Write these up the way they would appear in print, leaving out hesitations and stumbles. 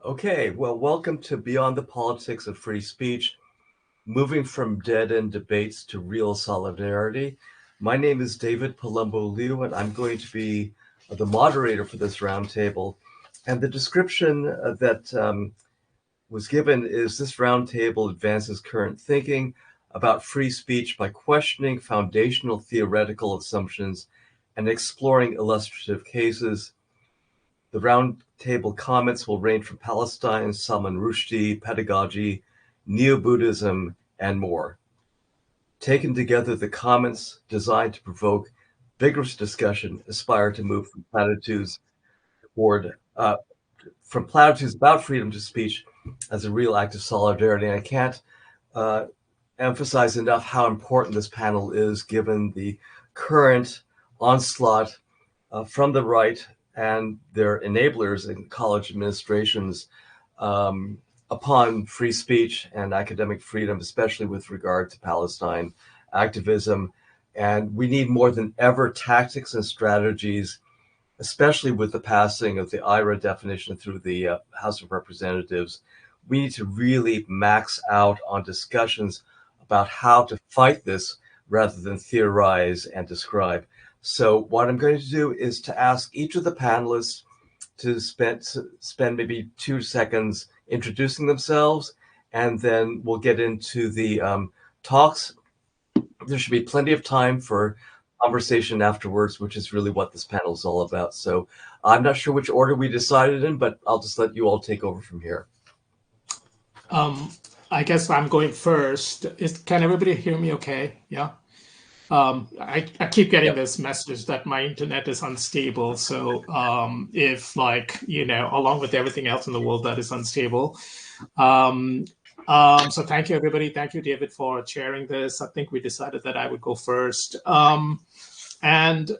Okay, well, welcome to Beyond the Politics of Free Speech, moving from dead-end debates to real solidarity. My name is David Palumbo-Liu, and I'm going to be the moderator for this roundtable. And the description that was given is this roundtable advances current thinking about free speech by questioning foundational theoretical assumptions and exploring illustrative cases. The roundtable comments will range from Palestine, Salman Rushdie, pedagogy, neo-Buddhism, and more. Taken together, the comments designed to provoke vigorous discussion aspire to move from platitudes about freedom to speech as a real act of solidarity. And I can't emphasize enough how important this panel is given the current onslaught from the right and their enablers in college administrations upon free speech and academic freedom, especially with regard to Palestine activism. And we need more than ever tactics and strategies, especially with the passing of the IRA definition through the House of Representatives. We need to really max out on discussions about how to fight this rather than theorize and describe. So what I'm going to do is to ask each of the panelists to spend maybe 2 seconds introducing themselves, and then we'll get into the talks. There should be plenty of time for conversation afterwards, which is really what this panel is all about. So I'm not sure which order we decided in, but I'll just let you all take over from here. I guess I'm going first. Can everybody hear me okay? Yeah. I keep getting this message that my internet is unstable. So if along with everything else in the world that is unstable. So thank you, everybody. Thank you, David, for chairing this. I think we decided that I would go first. And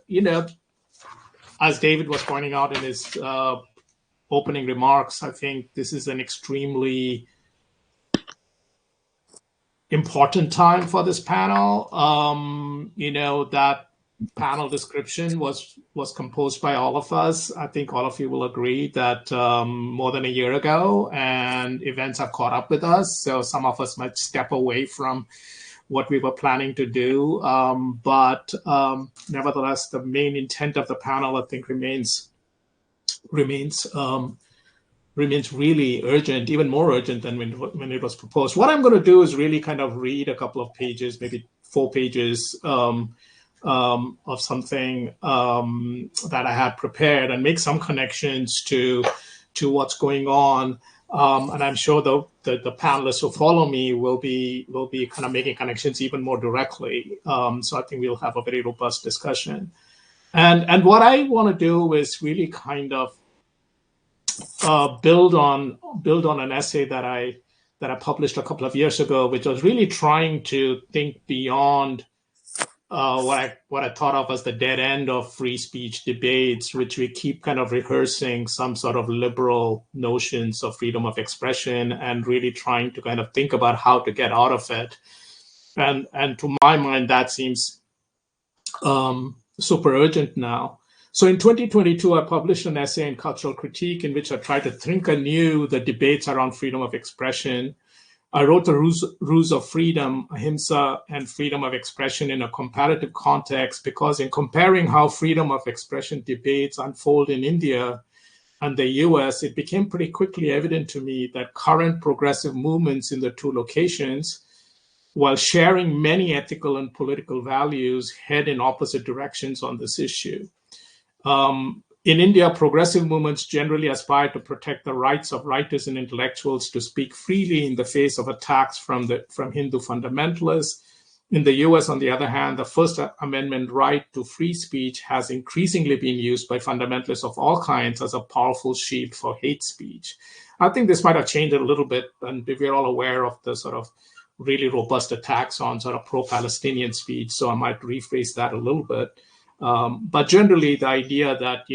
as David was pointing out in his opening remarks, I think this is an extremely important time for this panel. That panel description was composed by all of us. I think all of you will agree that more than a year ago, and events have caught up with us. So some of us might step away from what we were planning to do. But nevertheless, the main intent of the panel, I think, remains really urgent, even more urgent than when it was proposed. What I'm going to do is really kind of read a couple of pages, maybe 4 pages of something that I had prepared and make some connections to what's going on. And I'm sure the panelists who follow me will be kind of making connections even more directly. So I think we'll have a very robust discussion. And what I want to do is really kind of build on an essay that I published a couple of years ago, which was really trying to think beyond what I thought of as the dead end of free speech debates, which we keep kind of rehearsing some sort of liberal notions of freedom of expression and really trying to kind of think about how to get out of it. And to my mind, that seems super urgent now. So in 2022, I published an essay in Cultural Critique in which I tried to think anew the debates around freedom of expression. I wrote the rules of freedom, ahimsa, and freedom of expression in a comparative context, because in comparing how freedom of expression debates unfold in India and the US, it became pretty quickly evident to me that current progressive movements in the two locations, while sharing many ethical and political values, head in opposite directions on this issue. In India, progressive movements generally aspire to protect the rights of writers and intellectuals to speak freely in the face of attacks from Hindu fundamentalists. In the US, on the other hand, the First Amendment right to free speech has increasingly been used by fundamentalists of all kinds as a powerful shield for hate speech. I think this might have changed a little bit, and we're all aware of the sort of really robust attacks on sort of pro-Palestinian speech, so I might rephrase that a little bit. But generally, the idea that,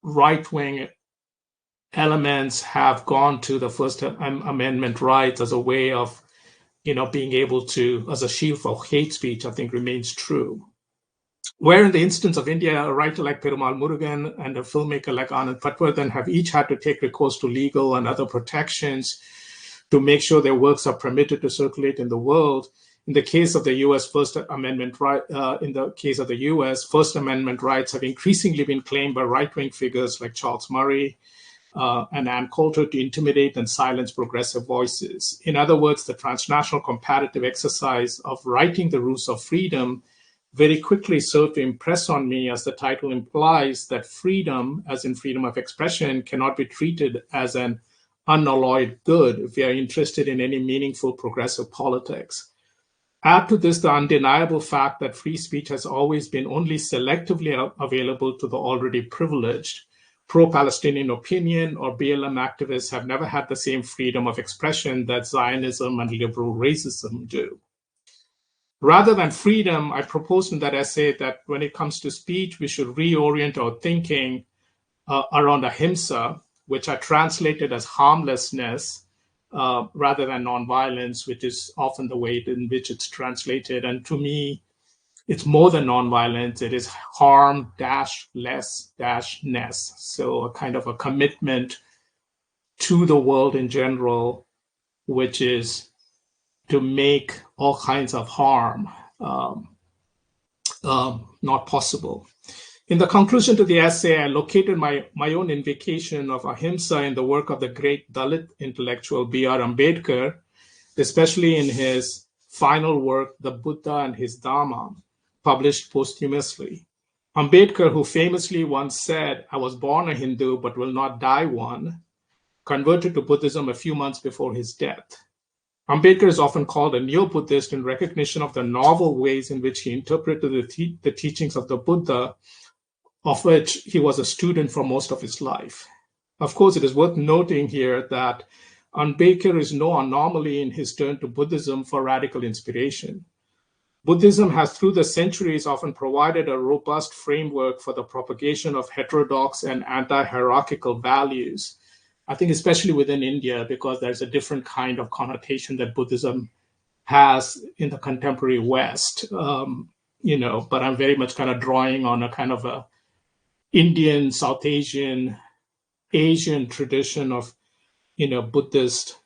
right-wing elements have gone to the First Amendment rights as a way of, being able to, as a shield for hate speech, I think remains true. Where in the instance of India, a writer like Perumal Murugan and a filmmaker like Anand Patwardhan have each had to take recourse to legal and other protections to make sure their works are permitted to circulate in the world. In the case of the U.S. First Amendment First Amendment rights have increasingly been claimed by right-wing figures like Charles Murray and Ann Coulter to intimidate and silence progressive voices. In other words, the transnational comparative exercise of writing the rules of freedom very quickly served to impress on me, as the title implies, that freedom, as in freedom of expression, cannot be treated as an unalloyed good if we are interested in any meaningful progressive politics. Add to this the undeniable fact that free speech has always been only selectively available to the already privileged. Pro-Palestinian opinion or BLM activists have never had the same freedom of expression that Zionism and liberal racism do. Rather than freedom, I proposed in that essay that when it comes to speech, we should reorient our thinking around ahimsa, which are translated as harmlessness, rather than nonviolence, which is often the way in which it's translated. And to me, it's more than nonviolence. It is harm-less-ness. So a kind of a commitment to the world in general, which is to make all kinds of harm not possible. In the conclusion to the essay, I located my own invocation of ahimsa in the work of the great Dalit intellectual B.R. Ambedkar, especially in his final work, The Buddha and His Dharma, published posthumously. Ambedkar, who famously once said, "I was born a Hindu but will not die one," converted to Buddhism a few months before his death. Ambedkar is often called a neo-Buddhist in recognition of the novel ways in which he interpreted the teachings of the Buddha, of which he was a student for most of his life. Of course, it is worth noting here that Ambedkar is no anomaly in his turn to Buddhism for radical inspiration. Buddhism has, through the centuries, often provided a robust framework for the propagation of heterodox and anti-hierarchical values. I think especially within India, because there's a different kind of connotation that Buddhism has in the contemporary West, but I'm very much kind of drawing on a kind of a Indian, South Asian tradition of, Buddhist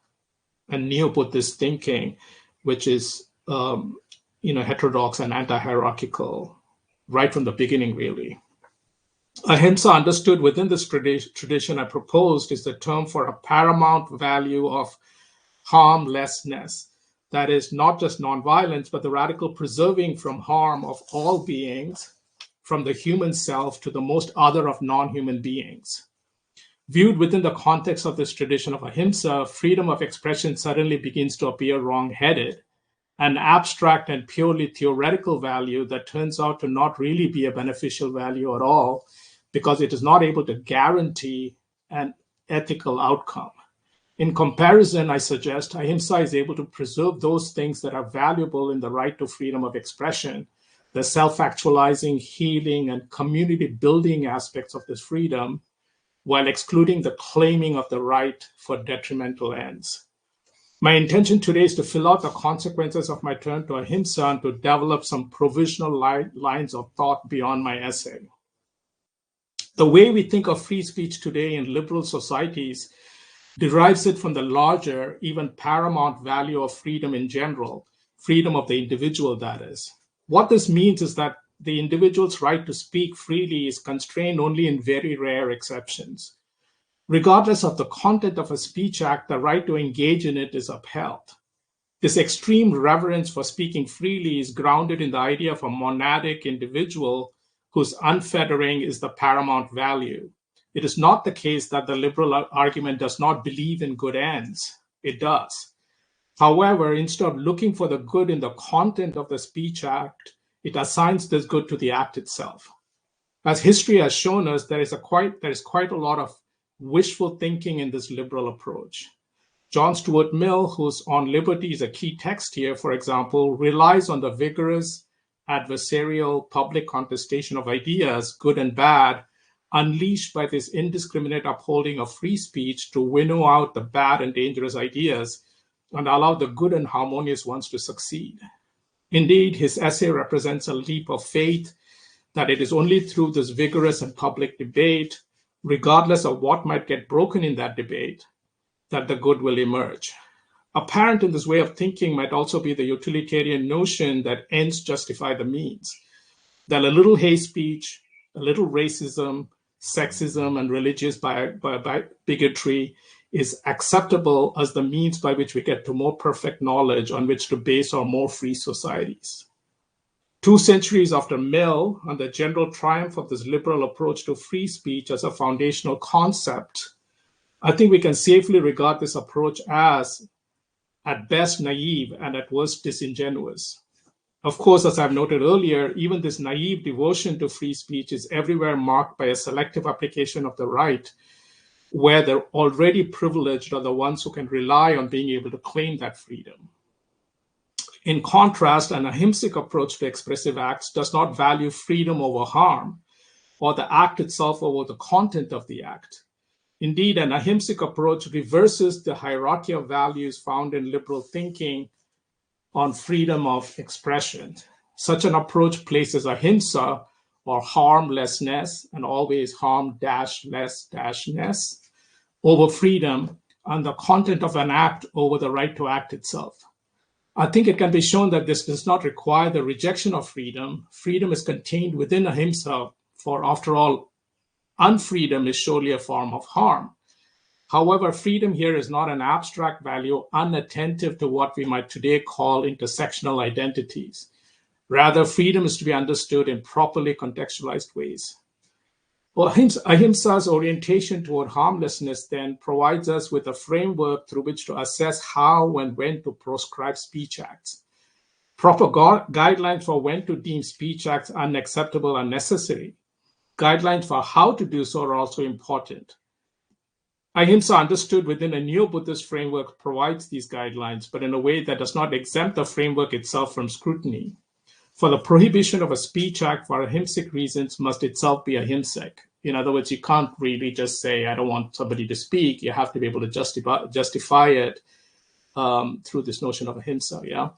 and neo-Buddhist thinking, which is, heterodox and anti-hierarchical right from the beginning, really. Ahimsa, understood within this tradition I proposed, is the term for a paramount value of harmlessness. That is not just nonviolence, but the radical preserving from harm of all beings, from the human self to the most other of non-human beings. Viewed within the context of this tradition of ahimsa, freedom of expression suddenly begins to appear wrong-headed, an abstract and purely theoretical value that turns out to not really be a beneficial value at all, because it is not able to guarantee an ethical outcome. In comparison, I suggest ahimsa is able to preserve those things that are valuable in the right to freedom of expression, the self-actualizing, healing, and community-building aspects of this freedom, while excluding the claiming of the right for detrimental ends. My intention today is to fill out the consequences of my turn to ahimsa and to develop some provisional lines of thought beyond my essay. The way we think of free speech today in liberal societies derives it from the larger, even paramount value of freedom in general, freedom of the individual, that is. What this means is that the individual's right to speak freely is constrained only in very rare exceptions. Regardless of the content of a speech act, the right to engage in it is upheld. This extreme reverence for speaking freely is grounded in the idea of a monadic individual whose unfettering is the paramount value. It is not the case that the liberal argument does not believe in good ends. It does. However, instead of looking for the good in the content of the speech act, it assigns this good to the act itself. As history has shown us, there is quite a lot of wishful thinking in this liberal approach. John Stuart Mill, whose On Liberty is a key text here, for example, relies on the vigorous, adversarial public contestation of ideas, good and bad, unleashed by this indiscriminate upholding of free speech to winnow out the bad and dangerous ideas and allow the good and harmonious ones to succeed. Indeed, his essay represents a leap of faith that it is only through this vigorous and public debate, regardless of what might get broken in that debate, that the good will emerge. Apparent in this way of thinking might also be the utilitarian notion that ends justify the means, that a little hate speech, a little racism, sexism, and religious bigotry is acceptable as the means by which we get to more perfect knowledge on which to base our more free societies. 2 centuries after Mill and the general triumph of this liberal approach to free speech as a foundational concept, I think we can safely regard this approach as, at best, naive and at worst, disingenuous. Of course, as I've noted earlier, even this naive devotion to free speech is everywhere marked by a selective application of the right, where the already privileged are the ones who can rely on being able to claim that freedom. In contrast, an ahimsic approach to expressive acts does not value freedom over harm, or the act itself over the content of the act. Indeed, an ahimsic approach reverses the hierarchy of values found in liberal thinking on freedom of expression. Such an approach places ahimsa, or harmlessness, and always harm-less-ness, over freedom, and the content of an act over the right to act itself. I think it can be shown that this does not require the rejection of freedom. Freedom is contained within ahimsa, for after all, unfreedom is surely a form of harm. However, freedom here is not an abstract value unattentive to what we might today call intersectional identities. Rather, freedom is to be understood in properly contextualized ways. Well, ahimsa's orientation toward harmlessness then provides us with a framework through which to assess how and when to proscribe speech acts. Proper guidelines for when to deem speech acts unacceptable are necessary. Guidelines for how to do so are also important. Ahimsa, understood within a neo-Buddhist framework, provides these guidelines, but in a way that does not exempt the framework itself from scrutiny. For the prohibition of a speech act for ahimsic reasons must itself be ahimsic. In other words, you can't really just say, I don't want somebody to speak. You have to be able to justify it through this notion of ahimsa, yeah?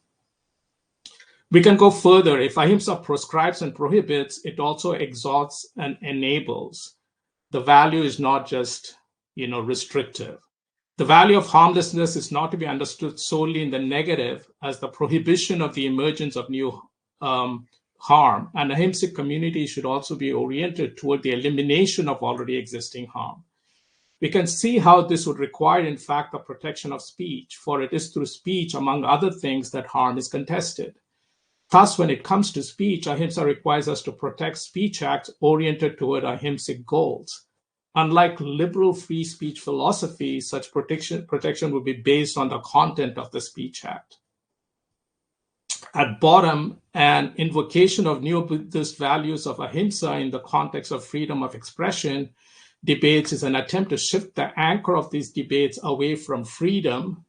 We can go further. If ahimsa proscribes and prohibits, it also exalts and enables. The value is not just, restrictive. The value of harmlessness is not to be understood solely in the negative as the prohibition of the emergence of new harm. An ahimsic community should also be oriented toward the elimination of already existing harm. We can see how this would require, in fact, the protection of speech, for it is through speech, among other things, that harm is contested. Thus, when it comes to speech, ahimsa requires us to protect speech acts oriented toward ahimsic goals. Unlike liberal free speech philosophy, such protection would be based on the content of the speech act. At bottom, an invocation of neo-Buddhist values of ahimsa in the context of freedom of expression debates is an attempt to shift the anchor of these debates away from freedom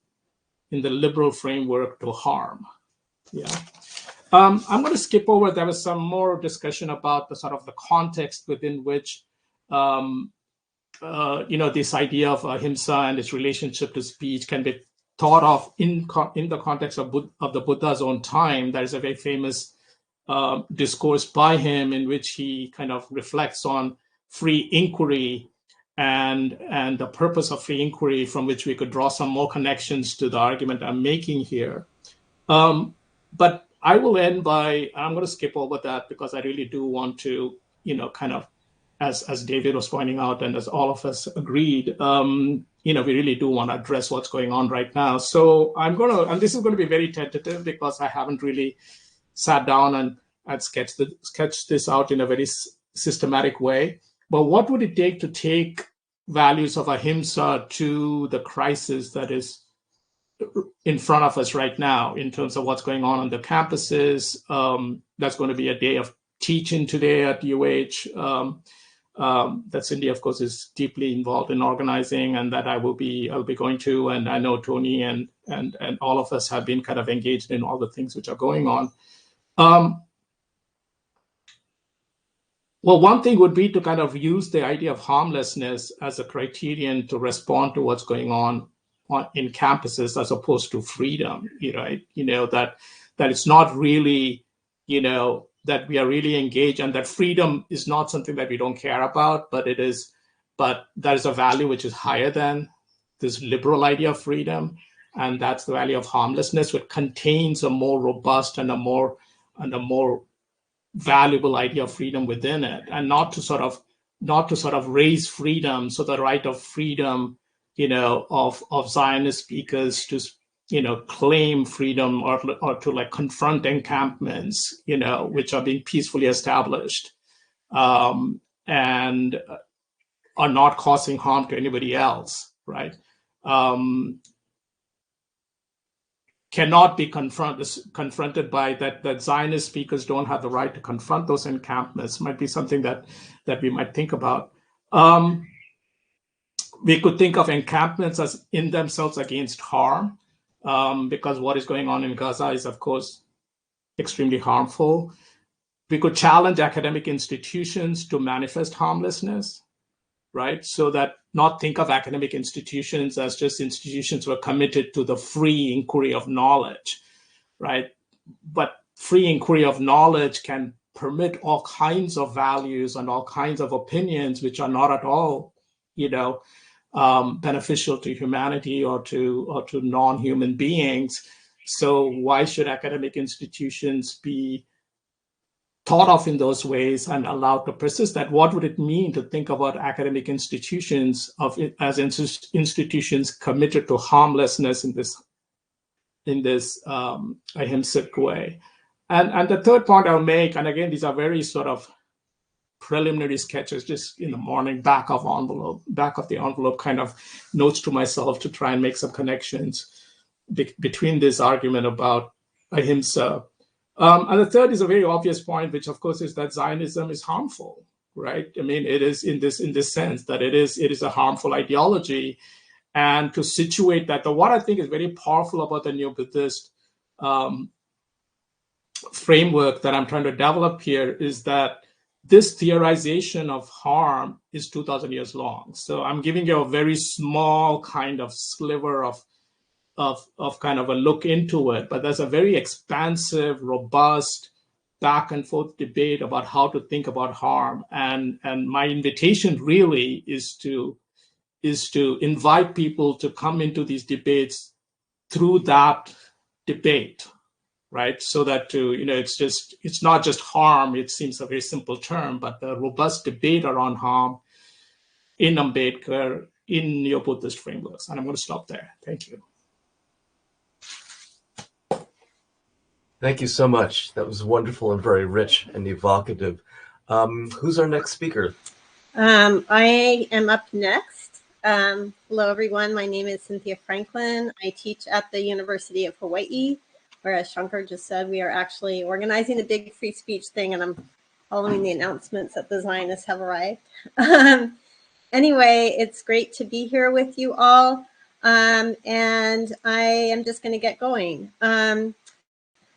in the liberal framework to harm. Yeah. I'm going to skip over. There was some more discussion about the sort of the context within which, this idea of ahimsa and its relationship to speech can be thought of in the context of the Buddha's own time. There is a very famous discourse by him in which he kind of reflects on free inquiry and the purpose of free inquiry, from which we could draw some more connections to the argument I'm making here. But I will end I'm going to skip over that because I really do want to, kind of, as David was pointing out and as all of us agreed, we really do want to address what's going on right now. So and this is going to be very tentative because I haven't really sat down and sketched this out in a very systematic way. But what would it take to take values of ahimsa to the crisis that is in front of us right now in terms of what's going on the campuses? That's going to be a day of teaching today at UH. That Cindy, of course, is deeply involved in organizing, and that I'll be going to. And I know Tony and all of us have been kind of engaged in all the things which are going on. Well, one thing would be to kind of use the idea of harmlessness as a criterion to respond to what's going on in campuses, as opposed to freedom, right? That it's not really, that we are really engaged, and that freedom is not something that we don't care about, but there is a value which is higher than this liberal idea of freedom, and that's the value of harmlessness, which contains a more robust and a more valuable idea of freedom within it, and not to sort of raise freedom. So the right of freedom, of Zionist speakers to, claim freedom or to like confront encampments, which are being peacefully established, and are not causing harm to anybody else, right? Cannot be confronted by that Zionist speakers don't have the right to confront those encampments might be something that we might think about. We could think of encampments as in themselves against harm, because what is going on in Gaza is, of course, extremely harmful. We could challenge academic institutions to manifest harmlessness, right? So that not think of academic institutions as just institutions who are committed to the free inquiry of knowledge, right? But free inquiry of knowledge can permit all kinds of values and all kinds of opinions which are not at all, beneficial to humanity or to non-human beings. So why should academic institutions be thought of in those ways and allowed to persist? That what would it mean to think about academic institutions as institutions committed to harmlessness in this ahimsic way? And the third point I'll make, and again, these are very sort of preliminary sketches, just in the morning, back of the envelope kind of notes to myself to try and make some connections between this argument about ahimsa. And the third is a very obvious point, which of course is that Zionism is harmful, right? I mean, it is in this sense that it is a harmful ideology. And to situate that, what I think is very powerful about the neo-Buddhist framework that I'm trying to develop here is that this theorization of harm is 2,000 years long. So I'm giving you a very small kind of sliver of kind of a look into it, but there's a very expansive, robust, back and forth debate about how to think about harm. And my invitation really is to invite people to come into these debates through that debate, right? So that it's not just harm, it seems a very simple term, but the robust debate around harm in Ambedkar, in neo-Buddhist frameworks. And I'm going to stop there. Thank you. Thank you so much. That was wonderful and very rich and evocative. Who's our next speaker? I am up next. Hello, everyone. My name is Cynthia Franklin. I teach at the University of Hawaiʻi, where, as Shankar just said, we are actually organizing a big free speech thing, and I'm following the announcements that the Zionists have arrived. Anyway, it's great to be here with you all, and I am just going to get going.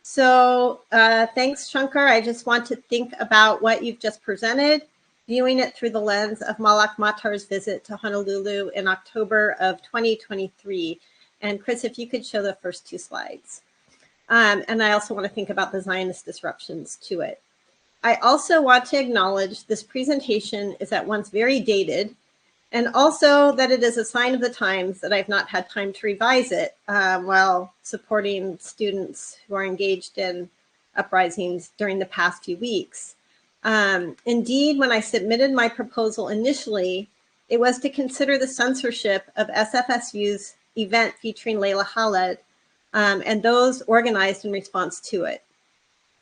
So thanks, Shankar. I just want to think about what you've just presented, viewing it through the lens of Malak Matar's visit to Honolulu in October of 2023. And Chris, if you could show the first two slides. And I also want to think about the Zionist disruptions to it. I also want to acknowledge this presentation is at once very dated, and also that it is a sign of the times that I've not had time to revise it while supporting students who are engaged in uprisings during the past few weeks. Indeed, when I submitted my proposal initially, it was to consider the censorship of SFSU's event featuring Layla Khaled and those organized in response to it.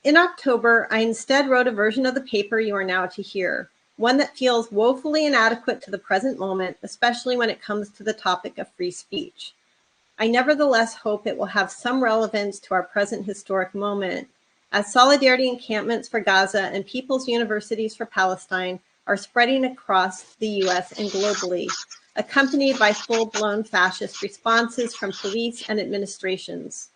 In October, I instead wrote a version of the paper you are now to hear, one that feels woefully inadequate to the present moment, especially when it comes to the topic of free speech. I nevertheless hope it will have some relevance to our present historic moment, as solidarity encampments for Gaza and People's Universities for Palestine are spreading across the US and globally, accompanied by full-blown fascist responses from police and administrations.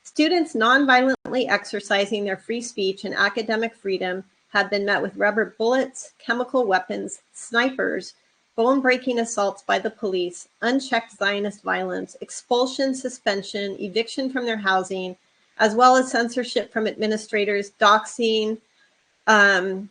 Students nonviolently exercising their free speech and academic freedom have been met with rubber bullets, chemical weapons, snipers, bone-breaking assaults by the police, unchecked Zionist violence, expulsion, suspension, eviction from their housing, as well as censorship from administrators, doxing, and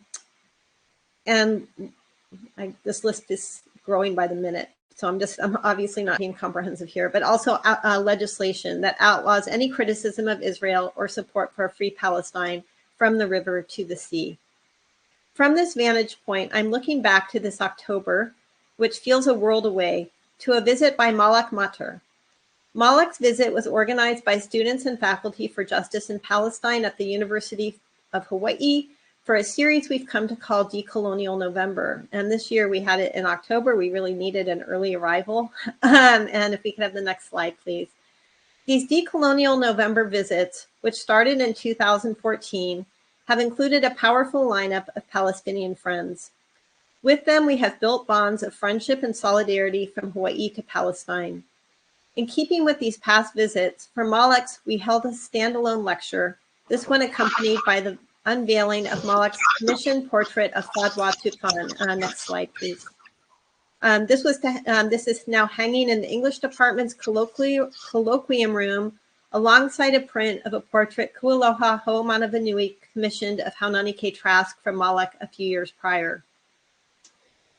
this list is growing by the minute. So I'm obviously not being comprehensive here, but also legislation that outlaws any criticism of Israel or support for a free Palestine from the river to the sea. From this vantage point, I'm looking back to this October, which feels a world away, to a visit by Malak Mater. Malak's visit was organized by students and faculty for justice in Palestine at the University of Hawaiʻi for a series we've come to call Decolonial November. And this year we had it in October. We really needed an early arrival. And if we could have the next slide, please. These Decolonial November visits, which started in 2014, have included a powerful lineup of Palestinian friends. With them, we have built bonds of friendship and solidarity from Hawaiʻi to Palestine. In keeping with these past visits, for Malak's, we held a standalone lecture, this one accompanied by the unveiling of Malak's commissioned portrait of Fadwa Tupan. Next slide, please. This is now hanging in the English department's colloquium room alongside a print of a portrait Kualoha Ho Manavanui commissioned of Haunani-K Trask from Malak a few years prior.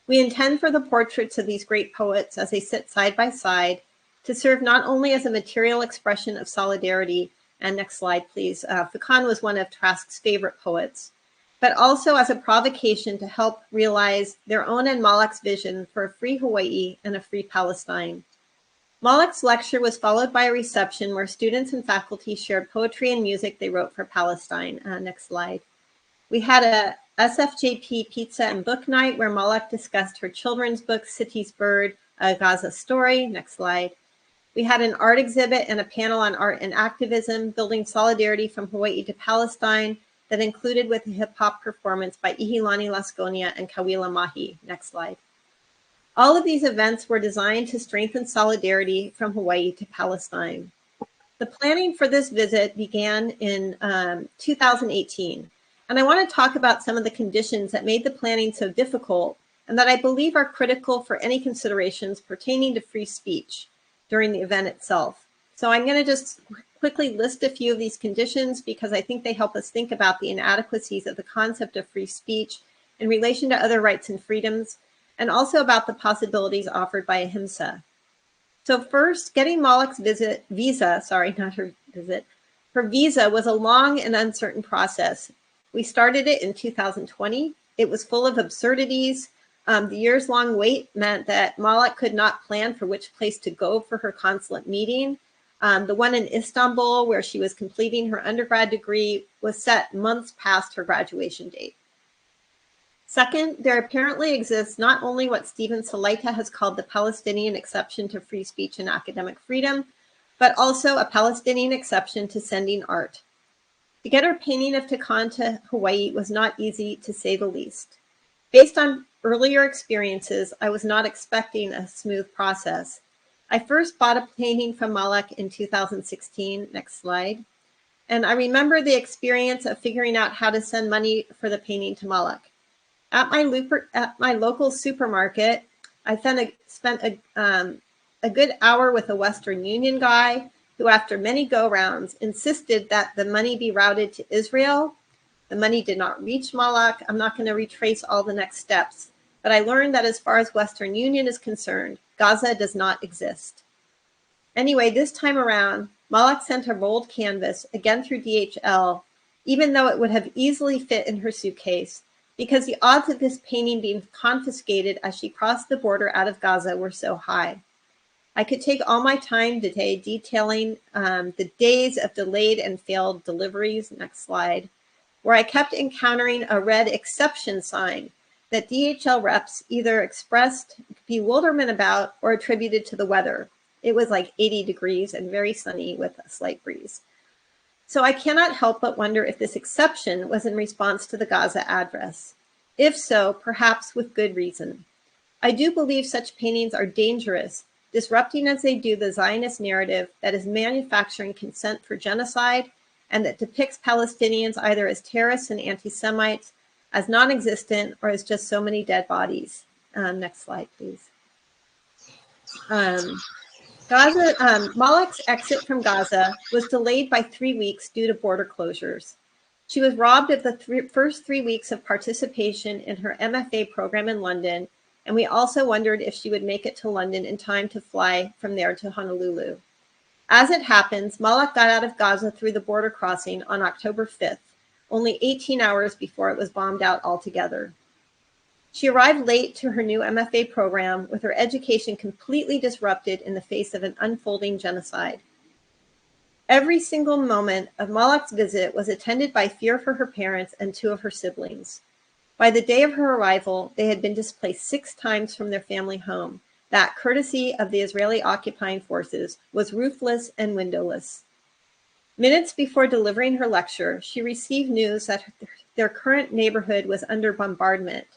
We intend for the portraits of these great poets as they sit side by side to serve not only as a material expression of solidarity, and next slide, please. Fukan was one of Trask's favorite poets, but also as a provocation to help realize their own and Malak's vision for a free Hawaiʻi and a free Palestine. Malak's lecture was followed by a reception where students and faculty shared poetry and music they wrote for Palestine. Next slide. We had a SFJP pizza and book night where Malak discussed her children's book, City's Bird, A Gaza Story. Next slide. We had an art exhibit and a panel on art and activism, building solidarity from Hawaiʻi to Palestine, that included with a hip-hop performance by Ihilani Lasconia and Kawila Mahi. Next slide. All of these events were designed to strengthen solidarity from Hawaiʻi to Palestine. The planning for this visit began in 2018, and I want to talk about some of the conditions that made the planning so difficult and that I believe are critical for any considerations pertaining to free speech during the event itself. So I'm going to just quickly list a few of these conditions because I think they help us think about the inadequacies of the concept of free speech in relation to other rights and freedoms, and also about the possibilities offered by ahimsa. So first, getting Malak's her visa was a long and uncertain process. We started it in 2020. It was full of absurdities. The years-long wait meant that Malak could not plan for which place to go for her consulate meeting. The one in Istanbul, where she was completing her undergrad degree, was set months past her graduation date. Second, there apparently exists not only what Stephen Salaita has called the Palestinian exception to free speech and academic freedom, but also a Palestinian exception to sending art. To get her painting of Tukan to Hawaiʻi was not easy, to say the least. Based on earlier experiences, I was not expecting a smooth process. I first bought a painting from Malak in 2016, next slide, and I remember the experience of figuring out how to send money for the painting to Malak. At my local supermarket, I spent a good hour with a Western Union guy who, after many go-rounds, insisted that the money be routed to Israel. The money did not reach Malak. I'm not going to retrace all the next steps, but I learned that as far as Western Union is concerned, Gaza does not exist. Anyway, this time around, Malak sent a rolled canvas, again through DHL, even though it would have easily fit in her suitcase, because the odds of this painting being confiscated as she crossed the border out of Gaza were so high. I could take all my time today detailing the days of delayed and failed deliveries, next slide, where I kept encountering a red exception sign that DHL reps either expressed bewilderment about or attributed to the weather. It was like 80 degrees and very sunny with a slight breeze. So I cannot help but wonder if this exception was in response to the Gaza address. If so, perhaps with good reason. I do believe such paintings are dangerous, disrupting as they do the Zionist narrative that is manufacturing consent for genocide and that depicts Palestinians either as terrorists and anti-Semites, as non-existent, or as just so many dead bodies. Next slide, please. God Malak's exit from Gaza was delayed by 3 weeks due to border closures. She was robbed of the first 3 weeks of participation in her MFA program in London, and we also wondered if she would make it to London in time to fly from there to Honolulu. As it happens, Malak got out of Gaza through the border crossing on October 5th, only 18 hours before it was bombed out altogether. She arrived late to her new MFA program with her education completely disrupted in the face of an unfolding genocide. Every single moment of Malak's visit was attended by fear for her parents and 2 of her siblings. By the day of her arrival, they had been displaced 6 times from their family home. That, courtesy of the Israeli occupying forces, was roofless and windowless. Minutes before delivering her lecture, she received news that their current neighborhood was under bombardment.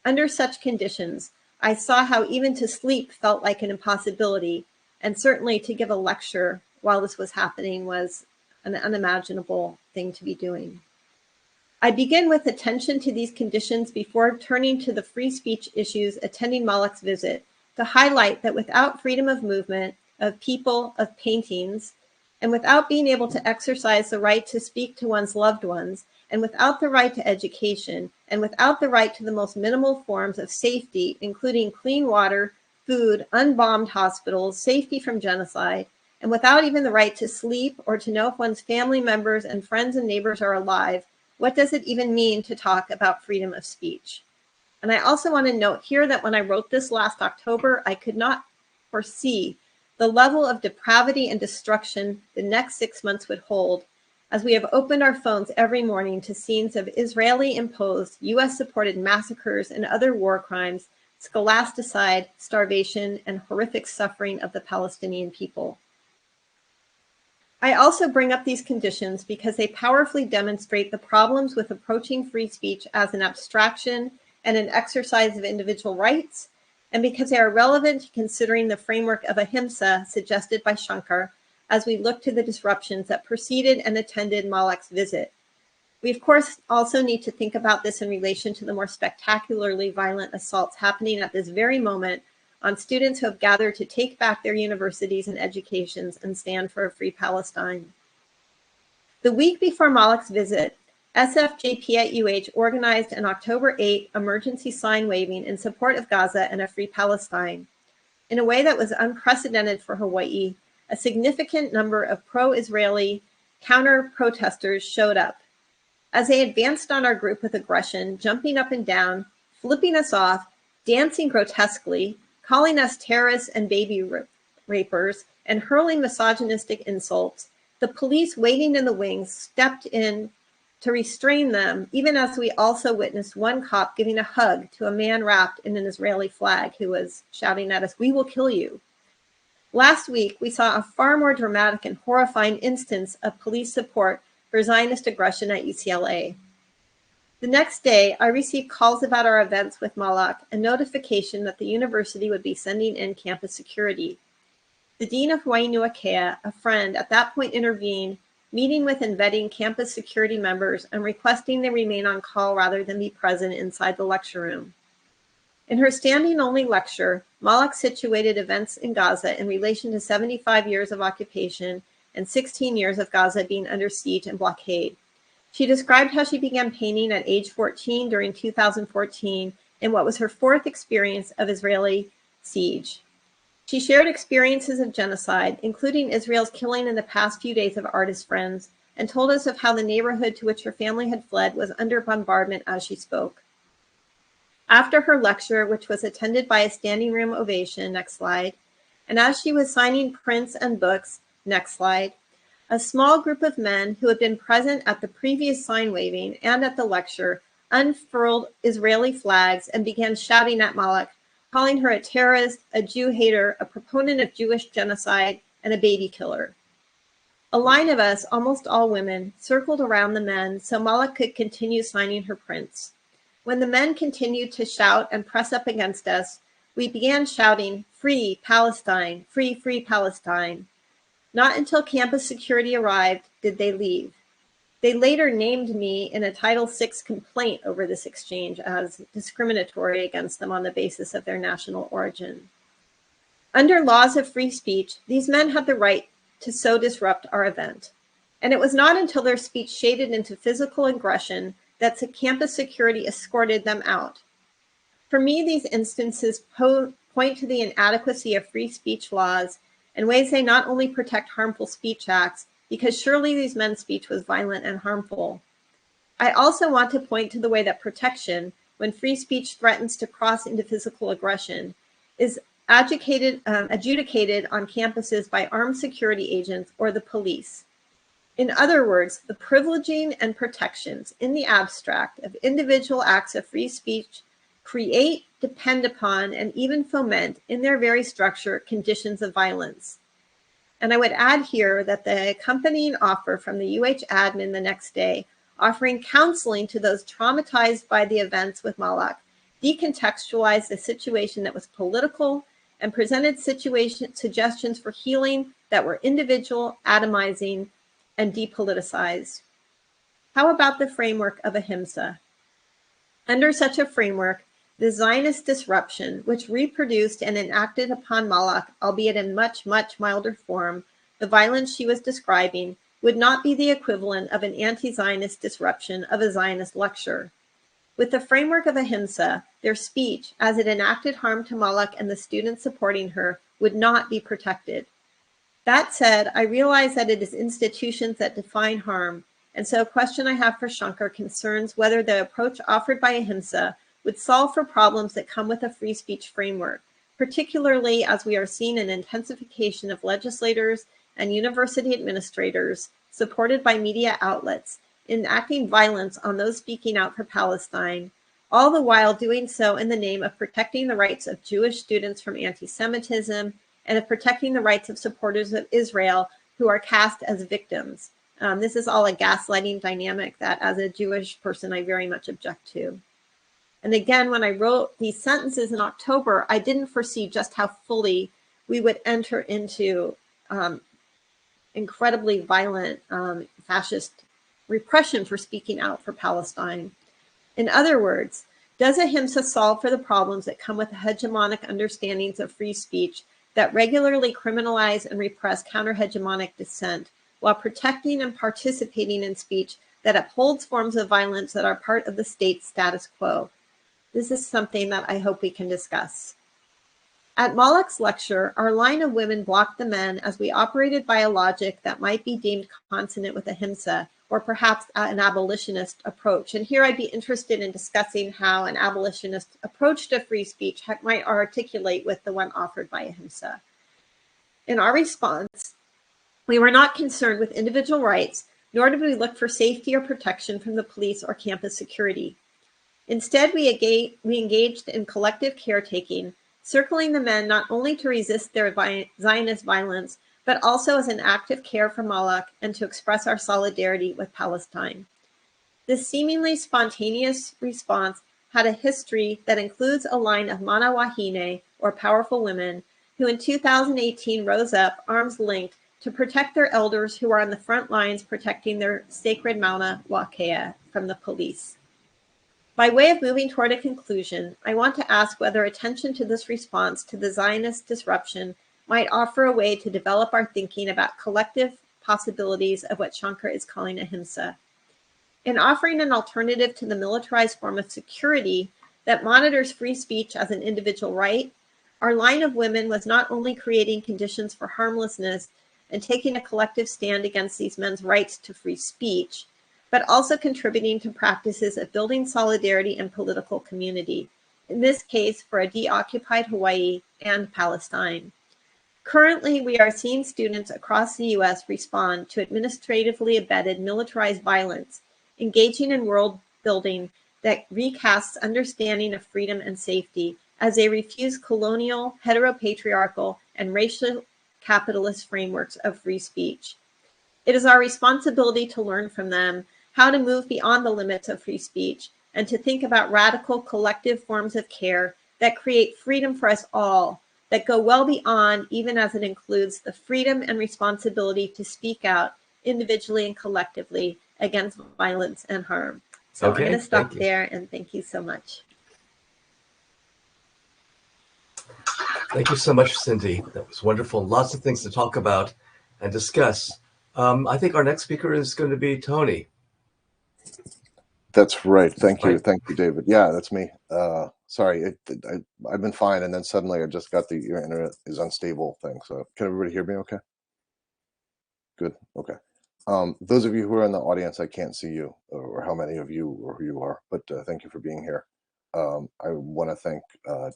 Under such conditions, I saw how even to sleep felt like an impossibility, and certainly to give a lecture while this was happening was an unimaginable thing to be doing. I begin with attention to these conditions before turning to the free speech issues attending Malak's visit to highlight that without freedom of movement, of people, of paintings, and without being able to exercise the right to speak to one's loved ones, and without the right to education, and without the right to the most minimal forms of safety, including clean water, food, unbombed hospitals, safety from genocide, and without even the right to sleep or to know if one's family members and friends and neighbors are alive, what does it even mean to talk about freedom of speech? And I also want to note here that when I wrote this last October, I could not foresee the level of depravity and destruction the next 6 months would hold, as we have opened our phones every morning to scenes of Israeli-imposed, US-supported massacres and other war crimes, scholasticide, starvation, and horrific suffering of the Palestinian people. I also bring up these conditions because they powerfully demonstrate the problems with approaching free speech as an abstraction and an exercise of individual rights, and because they are relevant to considering the framework of ahimsa suggested by Shankar as we look to the disruptions that preceded and attended Malak's visit. We, of course, also need to think about this in relation to the more spectacularly violent assaults happening at this very moment on students who have gathered to take back their universities and educations and stand for a free Palestine. The week before Malak's visit, SFJP at UH organized an October 8 emergency sign waving in support of Gaza and a free Palestine. In a way that was unprecedented for Hawaiʻi, a significant number of pro-Israeli counter-protesters showed up. As they advanced on our group with aggression, jumping up and down, flipping us off, dancing grotesquely, calling us terrorists and baby rapers, and hurling misogynistic insults, the police waiting in the wings stepped in to restrain them, even as we also witnessed one cop giving a hug to a man wrapped in an Israeli flag who was shouting at us, "We will kill you." Last week, we saw a far more dramatic and horrifying instance of police support for Zionist aggression at UCLA. The next day, I received calls about our events with Malak and notification that the university would be sending in campus security. The dean of Hawaiʻi Nuakea, a friend, at that point intervened, meeting with and vetting campus security members and requesting they remain on call rather than be present inside the lecture room. In her standing-only lecture, Malak situated events in Gaza in relation to 75 years of occupation and 16 years of Gaza being under siege and blockade. She described how she began painting at age 14 during 2014 in what was her 4th experience of Israeli siege. She shared experiences of genocide, including Israel's killing in the past few days of artist friends, and told us of how the neighborhood to which her family had fled was under bombardment as she spoke. After her lecture, which was attended by a standing room ovation, next slide, and as she was signing prints and books, next slide, a small group of men who had been present at the previous sign waving and at the lecture unfurled Israeli flags and began shouting at Malak, calling her a terrorist, a Jew hater, a proponent of Jewish genocide, and a baby killer. A line of us, almost all women, circled around the men so Malak could continue signing her prints. When the men continued to shout and press up against us, we began shouting, "Free Palestine, free, free Palestine." Not until campus security arrived did they leave. They later named me in a Title VI complaint over this exchange as discriminatory against them on the basis of their national origin. Under laws of free speech, these men had the right to so disrupt our event. And it was not until their speech shaded into physical aggression that campus security escorted them out. For me, these instances point to the inadequacy of free speech laws in ways they not only protect harmful speech acts, because surely these men's speech was violent and harmful. I also want to point to the way that protection, when free speech threatens to cross into physical aggression, is adjudicated on campuses by armed security agents or the police. In other words, the privileging and protections in the abstract of individual acts of free speech create, depend upon, and even foment in their very structure conditions of violence. And I would add here that the accompanying offer from the UH admin the next day, offering counseling to those traumatized by the events with Malak, decontextualized a situation that was political and presented suggestions for healing that were individual, atomizing, and depoliticized. How about the framework of ahimsa? Under such a framework, the Zionist disruption, which reproduced and enacted upon Malak, albeit in much, much milder form, the violence she was describing, would not be the equivalent of an anti-Zionist disruption of a Zionist lecture. With the framework of ahimsa, their speech, as it enacted harm to Malak and the students supporting her, would not be protected. That said, I realize that it is institutions that define harm, and so a question I have for Shankar concerns whether the approach offered by ahimsa would solve for problems that come with a free speech framework, particularly as we are seeing an intensification of legislators and university administrators, supported by media outlets, enacting violence on those speaking out for Palestine, all the while doing so in the name of protecting the rights of Jewish students from anti-Semitism and of protecting the rights of supporters of Israel who are cast as victims. This is all a gaslighting dynamic that, as a Jewish person, I very much object to. And again, when I wrote these sentences in October, I didn't foresee just how fully we would enter into incredibly violent fascist repression for speaking out for Palestine. In other words, does ahimsa solve for the problems that come with hegemonic understandings of free speech that regularly criminalize and repress counter-hegemonic dissent while protecting and participating in speech that upholds forms of violence that are part of the state's status quo? This is something that I hope we can discuss. At Malak's lecture, our line of women blocked the men as we operated by a logic that might be deemed consonant with ahimsa, or perhaps an abolitionist approach. And here I'd be interested in discussing how an abolitionist approach to free speech might articulate with the one offered by ahimsa. In our response, we were not concerned with individual rights, nor did we look for safety or protection from the police or campus security. Instead, we engaged in collective caretaking, circling the men not only to resist their Zionist violence, but also as an act of care for Malak and to express our solidarity with Palestine. This seemingly spontaneous response had a history that includes a line of Mana Wahine, or powerful women, who in 2018 rose up, arms linked, to protect their elders who are on the front lines protecting their sacred Mauna Wakea from the police. By way of moving toward a conclusion, I want to ask whether attention to this response to the Zionist disruption might offer a way to develop our thinking about collective possibilities of what Shankar is calling ahimsa. In offering an alternative to the militarized form of security that monitors free speech as an individual right, our line of women was not only creating conditions for harmlessness and taking a collective stand against these men's rights to free speech, but also contributing to practices of building solidarity and political community, in this case for a deoccupied Hawaii and Palestine. Currently, we are seeing students across the US respond to administratively embedded militarized violence, engaging in world building that recasts understanding of freedom and safety as they refuse colonial, heteropatriarchal, and racial capitalist frameworks of free speech. It is our responsibility to learn from them how to move beyond the limits of free speech and to think about radical collective forms of care that create freedom for us all, that go well beyond even as it includes the freedom and responsibility to speak out individually and collectively against violence and harm. So I'm going to stop there, and thank you so much. Thank you so much, Cindy. That was wonderful. Lots of things to talk about and discuss. I think our next speaker is going to be Tony. That's right. Thank you. Right. Thank you, David. Yeah, that's me. Sorry, I've been fine, and then suddenly I just got the internet is unstable thing. So can everybody hear me okay? Good. Okay. Those of you who are in the audience, I can't see you or how many of you or who you are, but thank you for being here. I want to thank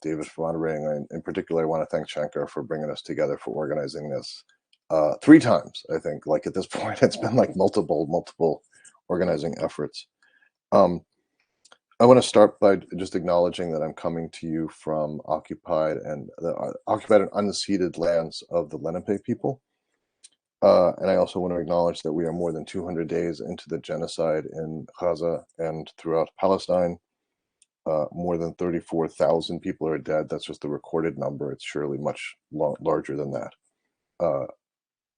David for moderating, and in particular, I want to thank Shankar for bringing us together, for organizing this 3 times. I think, like at this point, it's been like multiple organizing efforts. I want to start by just acknowledging that I'm coming to you from occupied and unceded lands of the Lenape people. And I also want to acknowledge that we are more than 200 days into the genocide in Gaza and throughout Palestine. More than 34,000 people are dead. That's just the recorded number. It's surely much larger than that.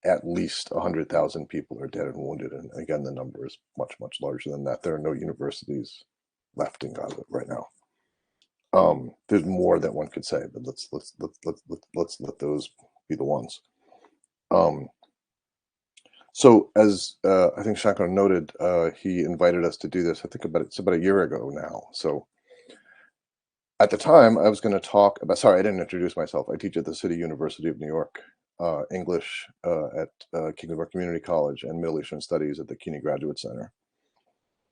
At least 100,000 people are dead and wounded. And again, the number is much larger than that. There are no universities left in Gaza right now. There's more that one could say, but let's let those be the ones. So as I think Shankar noted, he invited us to do this. I think it's about a year ago now. So at the time, I was going to talk about. Sorry, I didn't introduce myself. I teach at the City University of New York, English at Kingsborough Community College, and Middle Eastern Studies at the CUNY Graduate Center.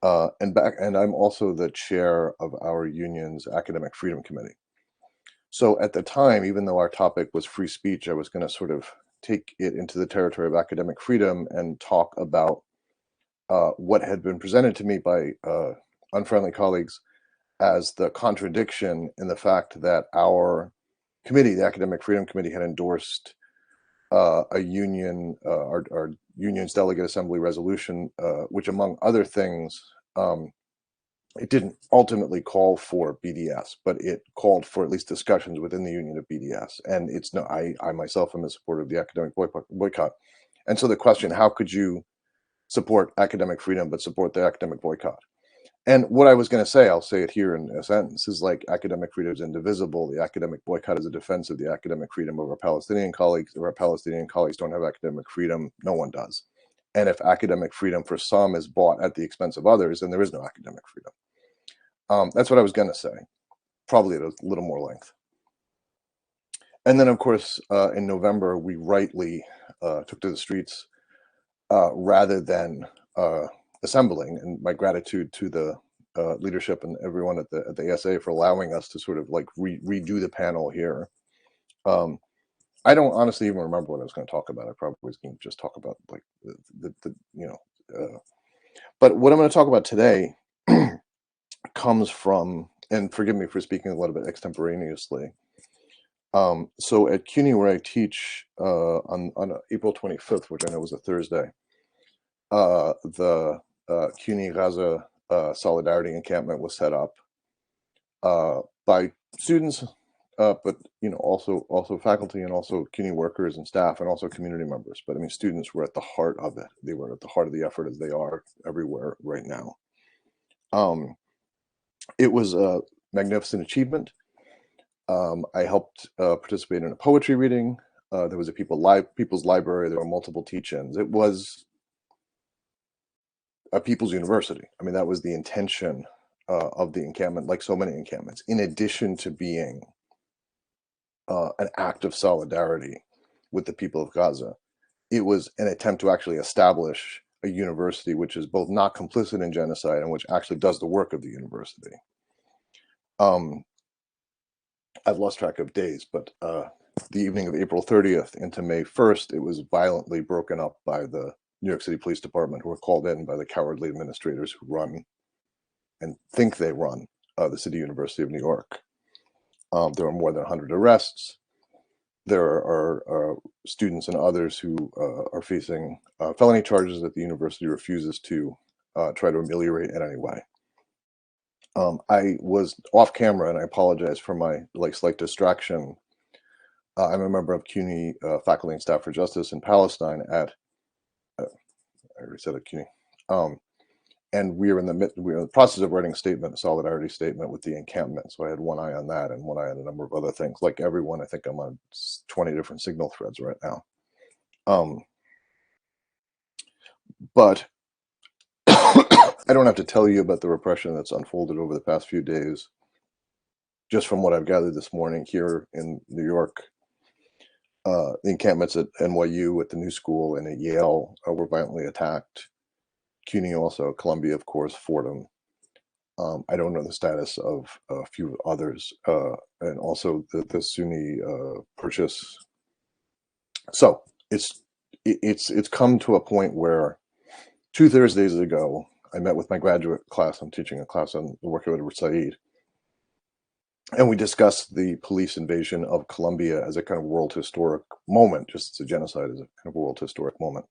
And I'm also the chair of our union's Academic Freedom Committee. So at the time, even though our topic was free speech, I was going to sort of take it into the territory of academic freedom and talk about what had been presented to me by unfriendly colleagues as the contradiction in the fact that our committee, the Academic Freedom Committee, had endorsed a union, our union's delegate assembly resolution, which among other things, it didn't ultimately call for BDS, but it called for at least discussions within the union of BDS. And it's no, I myself am a supporter of the academic boycott. And so the question, how could you support academic freedom but support the academic boycott? And what I was going to say, I'll say it here in a sentence, is like academic freedom is indivisible. The academic boycott is a defense of the academic freedom of our Palestinian colleagues. If our Palestinian colleagues don't have academic freedom, no one does. And if academic freedom for some is bought at the expense of others, then there is no academic freedom. That's what I was going to say, probably at a little more length. And then, of course, in November, we rightly took to the streets rather than assembling, and my gratitude to the leadership and everyone at the ASA for allowing us to sort of like redo the panel here. I don't honestly even remember what I was going to talk about. I probably was going to just talk about like but what I'm going to talk about today comes from, and forgive me for speaking a little bit extemporaneously. So at CUNY, where I teach on April 25th, which I know was a Thursday, the CUNY Gaza Solidarity Encampment was set up by students, but also faculty and also CUNY workers and staff and also community members. But I mean, students were at the heart of it. They were at the heart of the effort, as they are everywhere right now. It was a magnificent achievement. I helped participate in a poetry reading. There was a people's library. There were multiple teach-ins. It was a people's university. I mean, that was the intention of the encampment, like so many encampments, in addition to being an act of solidarity with the people of Gaza. It was an attempt to actually establish a university which is both not complicit in genocide and which actually does the work of the university. I've lost track of days, but the evening of April 30th into May 1st, it was violently broken up by the New York City Police Department, who were called in by the cowardly administrators who run and think they run the City University of New York. There were more than 100 arrests. There are students and others who are facing felony charges that the university refuses to try to ameliorate in any way. I was off camera, and I apologize for my slight distraction. I'm a member of CUNY Faculty and Staff for Justice in Palestine at, I already said at CUNY. And we were in the process of writing a solidarity statement with the encampment. So I had one eye on that and one eye on a number of other things. Like everyone, I think I'm on 20 different Signal threads right now. But I don't have to tell you about the repression that's unfolded over the past few days. Just from what I've gathered this morning here in New York, the encampments at NYU, at the New School, and at Yale were violently attacked. CUNY also, Columbia, of course, Fordham. I don't know the status of a few others, and also the SUNY purchase. So it's come to a point where 2 Thursdays ago, I met with my graduate class. I'm teaching a class on the work of Edward Said, and we discussed the police invasion of Columbia as a kind of world historic moment, just as a genocide as a kind of world historic moment.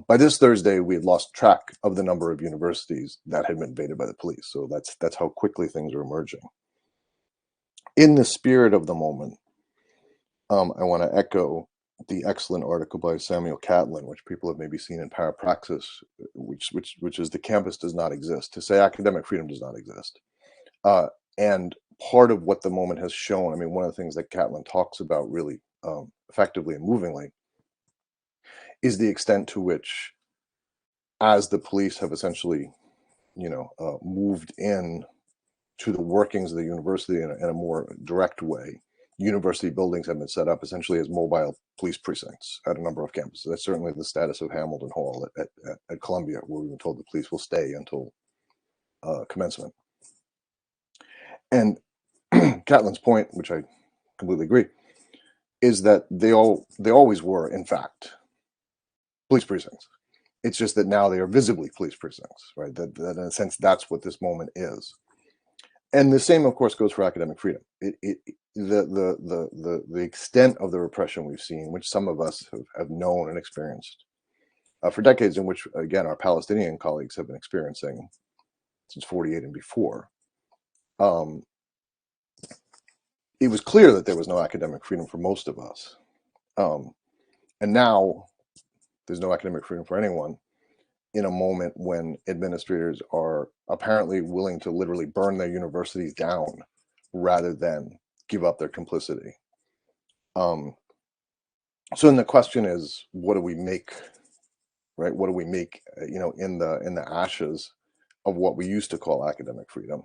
By this Thursday, we had lost track of the number of universities that had been invaded by the police. So that's how quickly things are emerging. In the spirit of the moment, I want to echo the excellent article by Samuel Catlin, which people have maybe seen in Parapraxis, which is "The Campus Does Not Exist," to say academic freedom does not exist. And part of what the moment has shown, I mean, one of the things that Catlin talks about really effectively and movingly is the extent to which, as the police have essentially, moved in to the workings of the university in a more direct way, university buildings have been set up essentially as mobile police precincts at a number of campuses. That's certainly the status of Hamilton Hall at Columbia, where we've been told the police will stay until commencement. And Catlin's point, which I completely agree, is that they always were, in fact, police precincts. It's just that now they are visibly police precincts, right? That in a sense, that's what this moment is. And the same, of course, goes for academic freedom. The extent of the repression we've seen, which some of us have known and experienced for decades, in which, again, our Palestinian colleagues have been experiencing since '48 and before, it was clear that there was no academic freedom for most of us. And now there's no academic freedom for anyone in a moment when administrators are apparently willing to literally burn their universities down rather than give up their complicity. So then the question is, what do we make, right? What do we make, in the ashes of what we used to call academic freedom?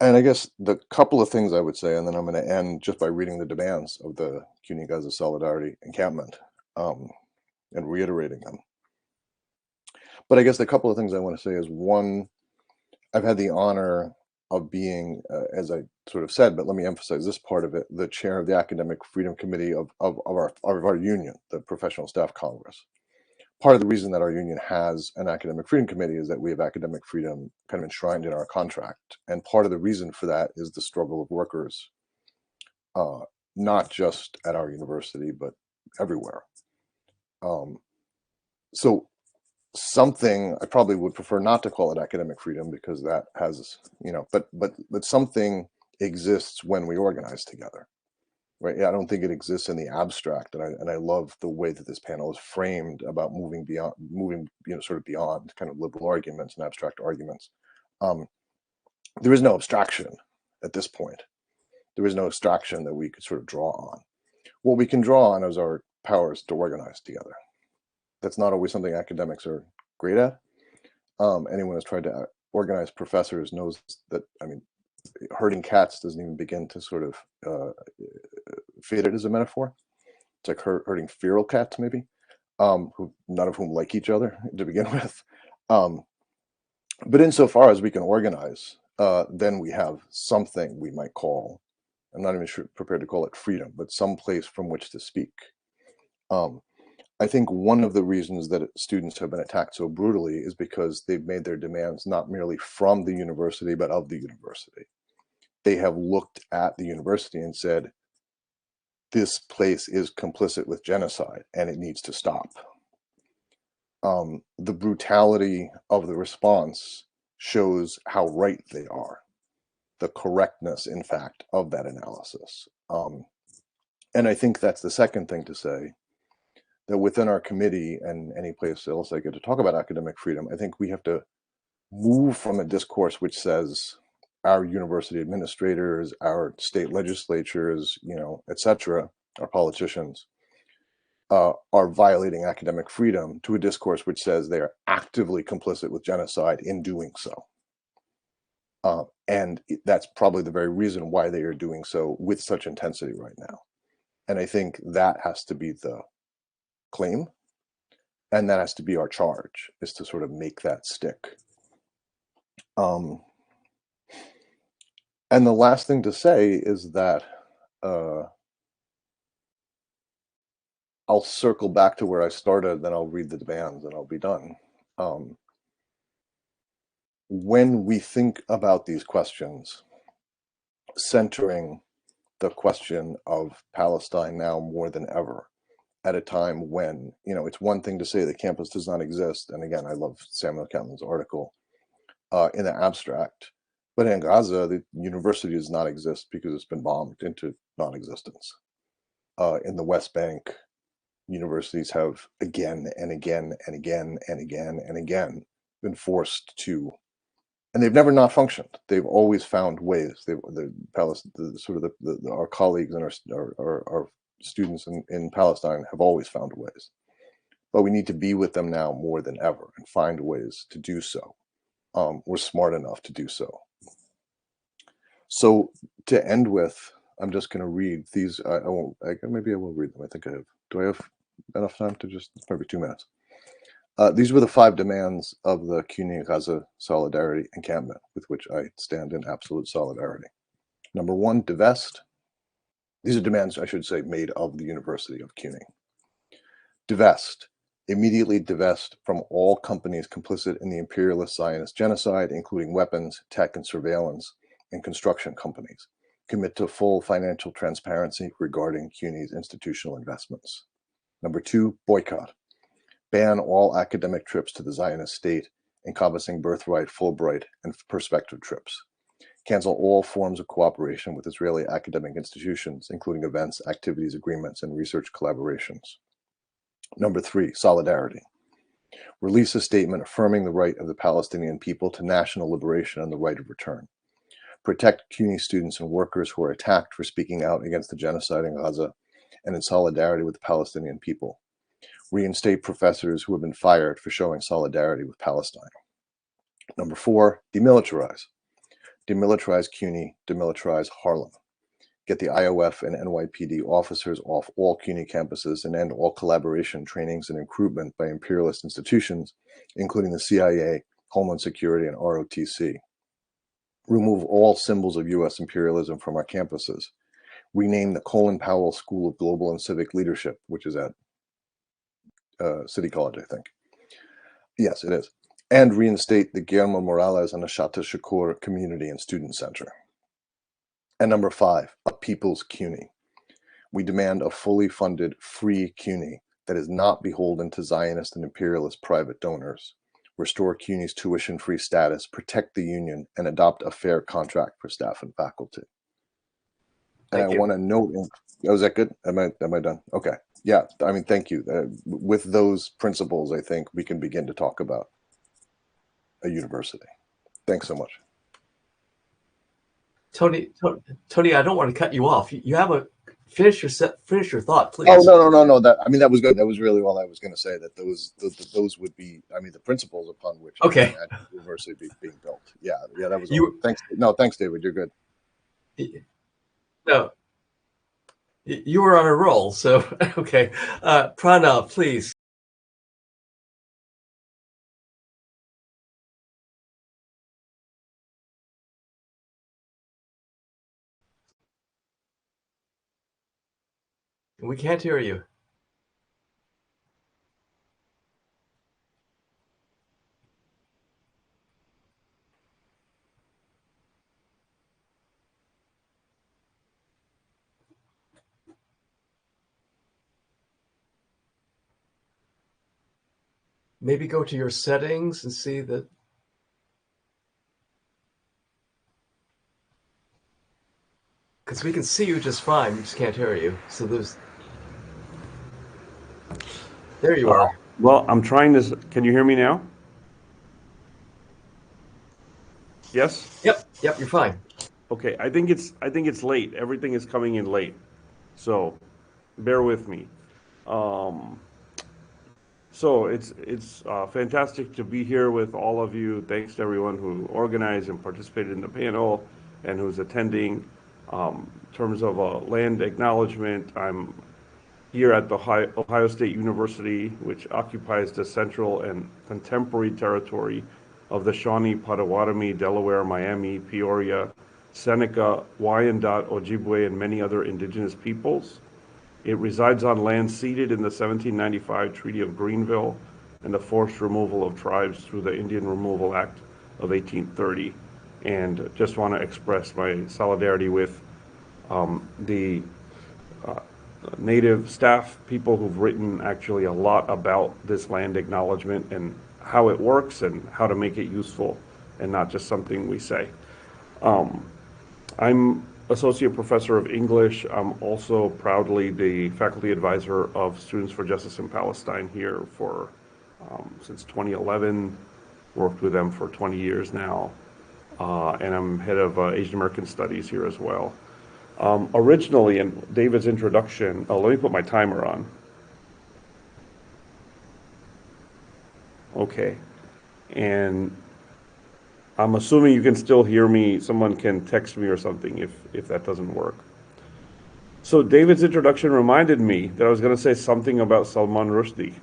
And I guess the couple of things I would say, and then I'm going to end just by reading the demands of the CUNY Guys of Solidarity encampment and reiterating them. But I guess the couple of things I want to say is, one, I've had the honor of being, as I sort of said, but let me emphasize this part of it, the chair of the Academic Freedom Committee of our union, the Professional Staff Congress. Part of the reason that our union has an Academic Freedom Committee is that we have academic freedom kind of enshrined in our contract. And part of the reason for that is the struggle of workers, not just at our university, but everywhere. So something, I probably would prefer not to call it academic freedom, because that has, but something exists when we organize together. Right. Yeah, I don't think it exists in the abstract, and I love the way that this panel is framed about moving, sort of beyond kind of liberal arguments and abstract arguments. There is no abstraction at this point. There is no abstraction that we could sort of draw on. What we can draw on is our powers to organize together. That's not always something academics are great at. Anyone who's tried to organize professors knows that, I mean, herding cats doesn't even begin to sort of fit it as a metaphor. It's like herding feral cats, maybe, who none of whom like each other to begin with. But insofar as we can organize, then we have something we might call, I'm not even prepared to call it freedom, but some place from which to speak. I think one of the reasons that students have been attacked so brutally is because they've made their demands not merely from the university, but of the university. They have looked at the university and said, this place is complicit with genocide and it needs to stop. The brutality of the response shows how right they are, the correctness, in fact, of that analysis. And I think that's the second thing to say, that within our committee and any place else I get to talk about academic freedom, I think we have to move from a discourse which says our university administrators, our state legislatures, et cetera, our politicians are violating academic freedom, to a discourse which says they are actively complicit with genocide in doing so. And that's probably the very reason why they are doing so with such intensity right now. And I think that has to be the claim, and that has to be our charge, is to sort of make that stick. And the last thing to say is that I'll circle back to where I started, then I'll read the demands and I'll be done. When we think about these questions, centering the question of Palestine now more than ever, at a time when, it's one thing to say the campus does not exist. And again, I love Samuel Catlin's article in the abstract. But in Gaza, the university does not exist because it's been bombed into non-existence. In the West Bank, universities have again and again and again and again and again been forced to, and they've never not functioned. They've always found ways. Our colleagues and our students in Palestine have always found ways. But we need to be with them now more than ever and find ways to do so. We're smart enough to do so. So to end with, I'm just going to read these. Maybe I will read them. I think I have. Do I have enough time to just, maybe 2 minutes? These were the 5 demands of the CUNY Gaza Solidarity Encampment, with which I stand in absolute solidarity. Number 1, divest. These are demands, I should say, made of the University of CUNY. Divest. Immediately divest from all companies complicit in the imperialist Zionist genocide, including weapons, tech, and surveillance, and construction companies. Commit to full financial transparency regarding CUNY's institutional investments. Number 2, boycott. Ban all academic trips to the Zionist state, encompassing birthright, Fulbright, and perspective trips. Cancel all forms of cooperation with Israeli academic institutions, including events, activities, agreements, and research collaborations. Number 3, solidarity. Release a statement affirming the right of the Palestinian people to national liberation and the right of return. Protect CUNY students and workers who are attacked for speaking out against the genocide in Gaza and in solidarity with the Palestinian people. Reinstate professors who have been fired for showing solidarity with Palestine. Number 4, demilitarize. Demilitarize CUNY, demilitarize Harlem. Get the IOF and NYPD officers off all CUNY campuses and end all collaboration, trainings, and recruitment by imperialist institutions, including the CIA, Homeland Security, and ROTC. Remove all symbols of U.S. imperialism from our campuses. Rename the Colin Powell School of Global and Civic Leadership, which is at City College, I think. Yes, it is. And reinstate the Guillermo Morales and Ashata Shakur Community and Student Center. And number 5, a People's CUNY. We demand a fully funded, free CUNY that is not beholden to Zionist and imperialist private donors. Restore CUNY's tuition-free status, protect the union, and adopt a fair contract for staff and faculty. And I want to note, is that good? Am I done? Okay. Yeah, I mean, thank you. With those principles, I think we can begin to talk about a university. Thanks so much. Tony, I don't want to cut you off. You have a finish your thought, please. Oh, no. That was good. That was really all I was going to say. That those would be, the principles upon which okay the university being built. Yeah, that was. Thanks. No, thanks, David. You're good. No, you were on a roll. So okay, Pranav, please. We can't hear you. Maybe go to your settings and see that. Because we can see you just fine, we just can't hear you. So there's. There you are. Well, I'm trying this. Can you hear me now? Yes? Yep, you're fine. Okay, I think it's late. Everything is coming in late. So bear with me. So it's fantastic to be here with all of you. Thanks to everyone who organized and participated in the panel and who's attending. In terms of a land acknowledgement, I'm here at the Ohio State University, which occupies the central and contemporary territory of the Shawnee, Potawatomi, Delaware, Miami, Peoria, Seneca, Wyandot, Ojibwe, and many other indigenous peoples. It resides on land ceded in the 1795 Treaty of Greenville and the forced removal of tribes through the Indian Removal Act of 1830. And just want to express my solidarity with the Native staff, people who've written actually a lot about this land acknowledgement and how it works and how to make it useful and not just something we say. I'm Associate Professor of English. I'm also proudly the faculty advisor of Students for Justice in Palestine here for since 2011, worked with them for 20 years now, and I'm head of Asian American Studies here as well. Originally, in David's introduction, let me put my timer on. Okay, and I'm assuming you can still hear me. Someone can text me or something if that doesn't work. So David's introduction reminded me that I was going to say something about Salman Rushdie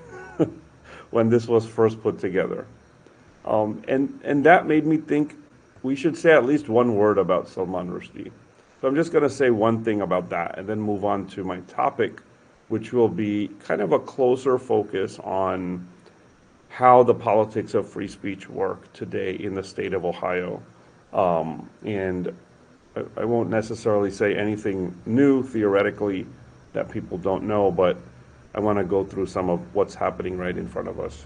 when this was first put together. And that made me think we should say at least one word about Salman Rushdie. So I'm just going to say one thing about that and then move on to my topic, which will be kind of a closer focus on how the politics of free speech work today in the state of Ohio. And I won't necessarily say anything new theoretically that people don't know, but I want to go through some of what's happening right in front of us.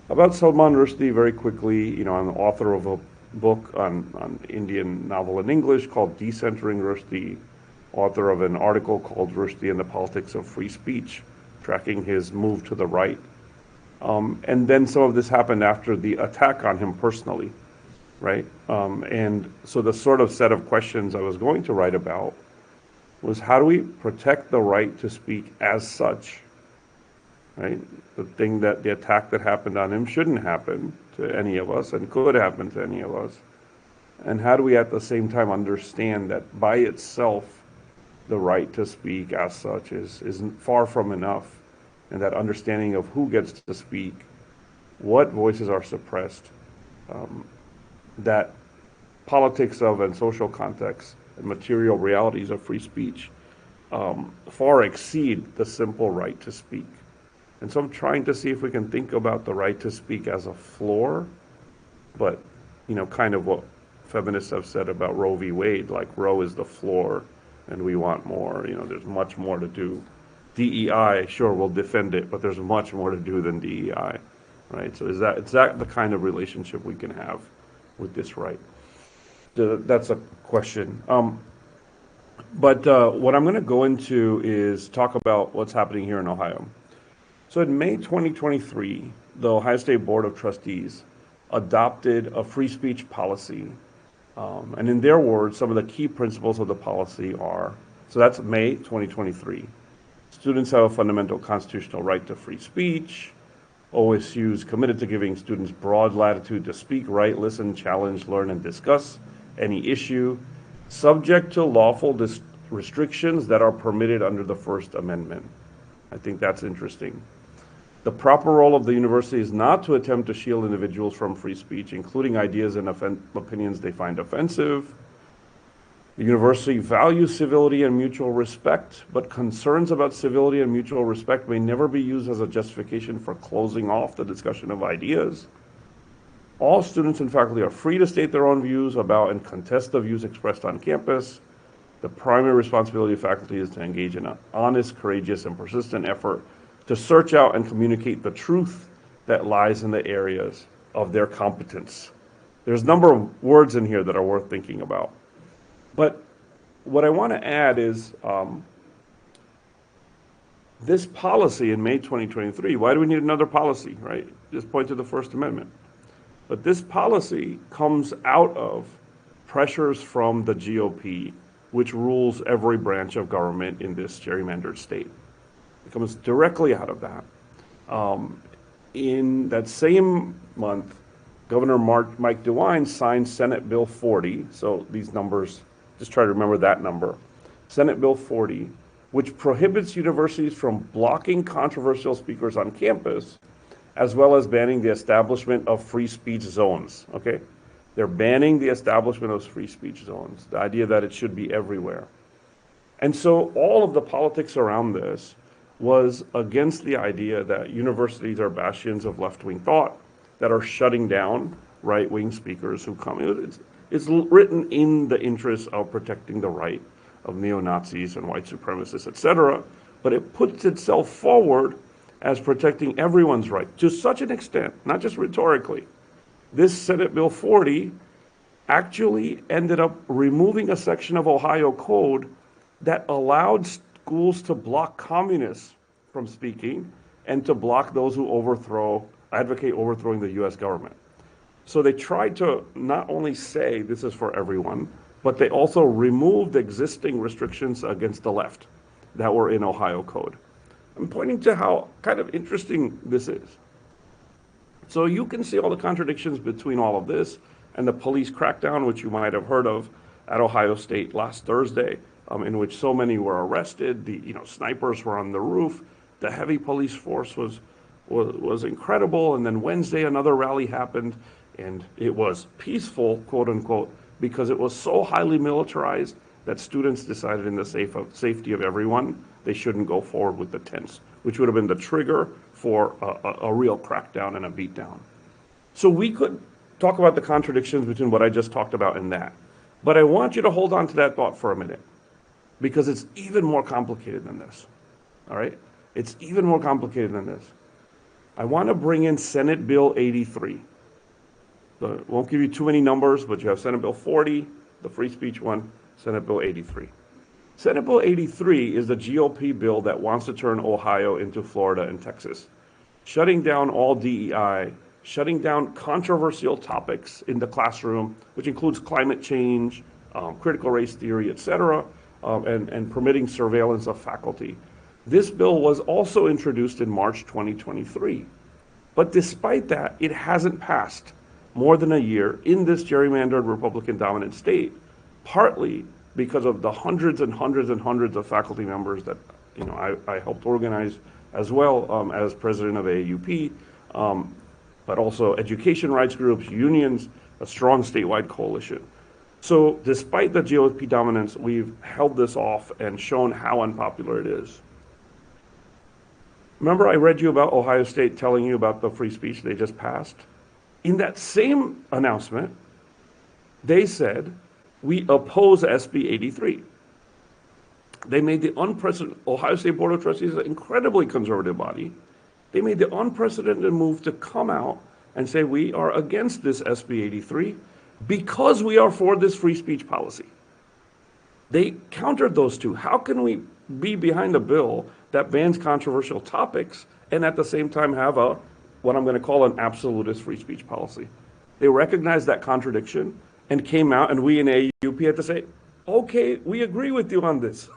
About Salman Rushdie, very quickly, I'm the author of a book on Indian novel in English called Decentering Rushdie, author of an article called Rushdie and the Politics of Free Speech, tracking his move to the right. And then some of this happened after the attack on him personally, right? And so the sort of set of questions I was going to write about was how do we protect the right to speak as such, right? The attack that happened on him shouldn't happen to any of us and could happen to any of us. And how do we at the same time understand that by itself, the right to speak as such is far from enough, and that understanding of who gets to speak, what voices are suppressed, that politics of and social context and material realities of free speech far exceed the simple right to speak. And so I'm trying to see if we can think about the right to speak as a floor, but, kind of what feminists have said about Roe v. Wade, like Roe is the floor and we want more, there's much more to do. DEI, sure, we'll defend it, but there's much more to do than DEI, right? So is that the kind of relationship we can have with this right? That's a question. But what I'm going to go into is talk about what's happening here in Ohio. So in May 2023, the Ohio State Board of Trustees adopted a free speech policy. And in their words, some of the key principles of the policy are, so that's May 2023. Students have a fundamental constitutional right to free speech. OSU is committed to giving students broad latitude to speak, write, listen, challenge, learn, and discuss any issue, subject to lawful restrictions that are permitted under the First Amendment. I think that's interesting. The proper role of the university is not to attempt to shield individuals from free speech, including ideas and opinions they find offensive. The university values civility and mutual respect, but concerns about civility and mutual respect may never be used as a justification for closing off the discussion of ideas. All students and faculty are free to state their own views about and contest the views expressed on campus. The primary responsibility of faculty is to engage in an honest, courageous, and persistent effort to search out and communicate the truth that lies in the areas of their competence. There's a number of words in here that are worth thinking about. But what I want to add is This policy in May 2023, why do we need another policy, right? Just point to the First Amendment. But this policy comes out of pressures from the GOP, which rules every branch of government in this gerrymandered state. It comes directly out of that. In that same month, Governor Mike DeWine signed Senate Bill 40. So these numbers, just try to remember that number. Senate Bill 40, which prohibits universities from blocking controversial speakers on campus, as well as banning the establishment of free speech zones, okay? They're banning the establishment of free speech zones, the idea that it should be everywhere. And so all of the politics around this was against the idea that universities are bastions of left-wing thought that are shutting down right-wing speakers who come. It's written in the interest of protecting the right of neo-Nazis and white supremacists, etc., but it puts itself forward as protecting everyone's right to such an extent, not just rhetorically. This Senate Bill 40 actually ended up removing a section of Ohio code that allowed schools to block communists from speaking and to block those who advocate overthrowing the US government. So they tried to not only say this is for everyone, but they also removed existing restrictions against the left that were in Ohio code. I'm pointing to how kind of interesting this is. So you can see all the contradictions between all of this and the police crackdown, which you might have heard of at Ohio State last Thursday, in which so many were arrested. The snipers were on the roof. The heavy police force was incredible. And then Wednesday, another rally happened, and it was peaceful, quote unquote, because it was so highly militarized that students decided in the safety of everyone, they shouldn't go forward with the tents, which would have been the trigger for a real crackdown and a beatdown. So we could talk about the contradictions between what I just talked about and that. But I want you to hold on to that thought for a minute, because it's even more complicated than this, all right? It's even more complicated than this. I want to bring in Senate Bill 83. So I won't give you too many numbers, but you have Senate Bill 40, the free speech one, Senate Bill 83. Senate Bill 83 is the GOP bill that wants to turn Ohio into Florida and Texas, shutting down all DEI, shutting down controversial topics in the classroom, which includes climate change, critical race theory, etc., and permitting surveillance of faculty. This bill was also introduced in March 2023. But despite that, it hasn't passed more than a year in this gerrymandered Republican-dominant state, partly because of the hundreds and hundreds and hundreds of faculty members that I helped organize as well as president of AAUP, but also education rights groups, unions, a strong statewide coalition. So despite the GOP dominance, we've held this off and shown how unpopular it is. Remember I read you about Ohio State telling you about the free speech they just passed? In that same announcement, they said, we oppose SB 83. They made the unprecedented, Ohio State Board of Trustees is an incredibly conservative body. They made the unprecedented move to come out and say we are against this SB 83 because we are for this free speech policy. They countered those two. How can we be behind a bill that bans controversial topics and at the same time have what I'm going to call an absolutist free speech policy? They recognized that contradiction and came out, and we in AAUP had to say, okay, we agree with you on this.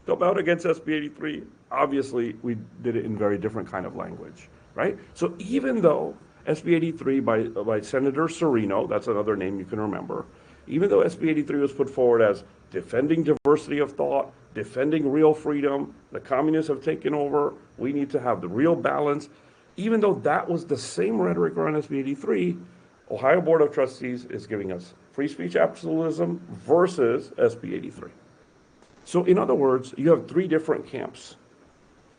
Come out against SB 83. Obviously, we did it in very different kind of language, right? So even though SB 83 by Senator Serino, that's another name you can remember, even though SB 83 was put forward as defending diversity of thought, defending real freedom, the communists have taken over, we need to have the real balance, even though that was the same rhetoric around SB 83, Ohio Board of Trustees is giving us free speech absolutism versus SB 83. So in other words, you have three different camps.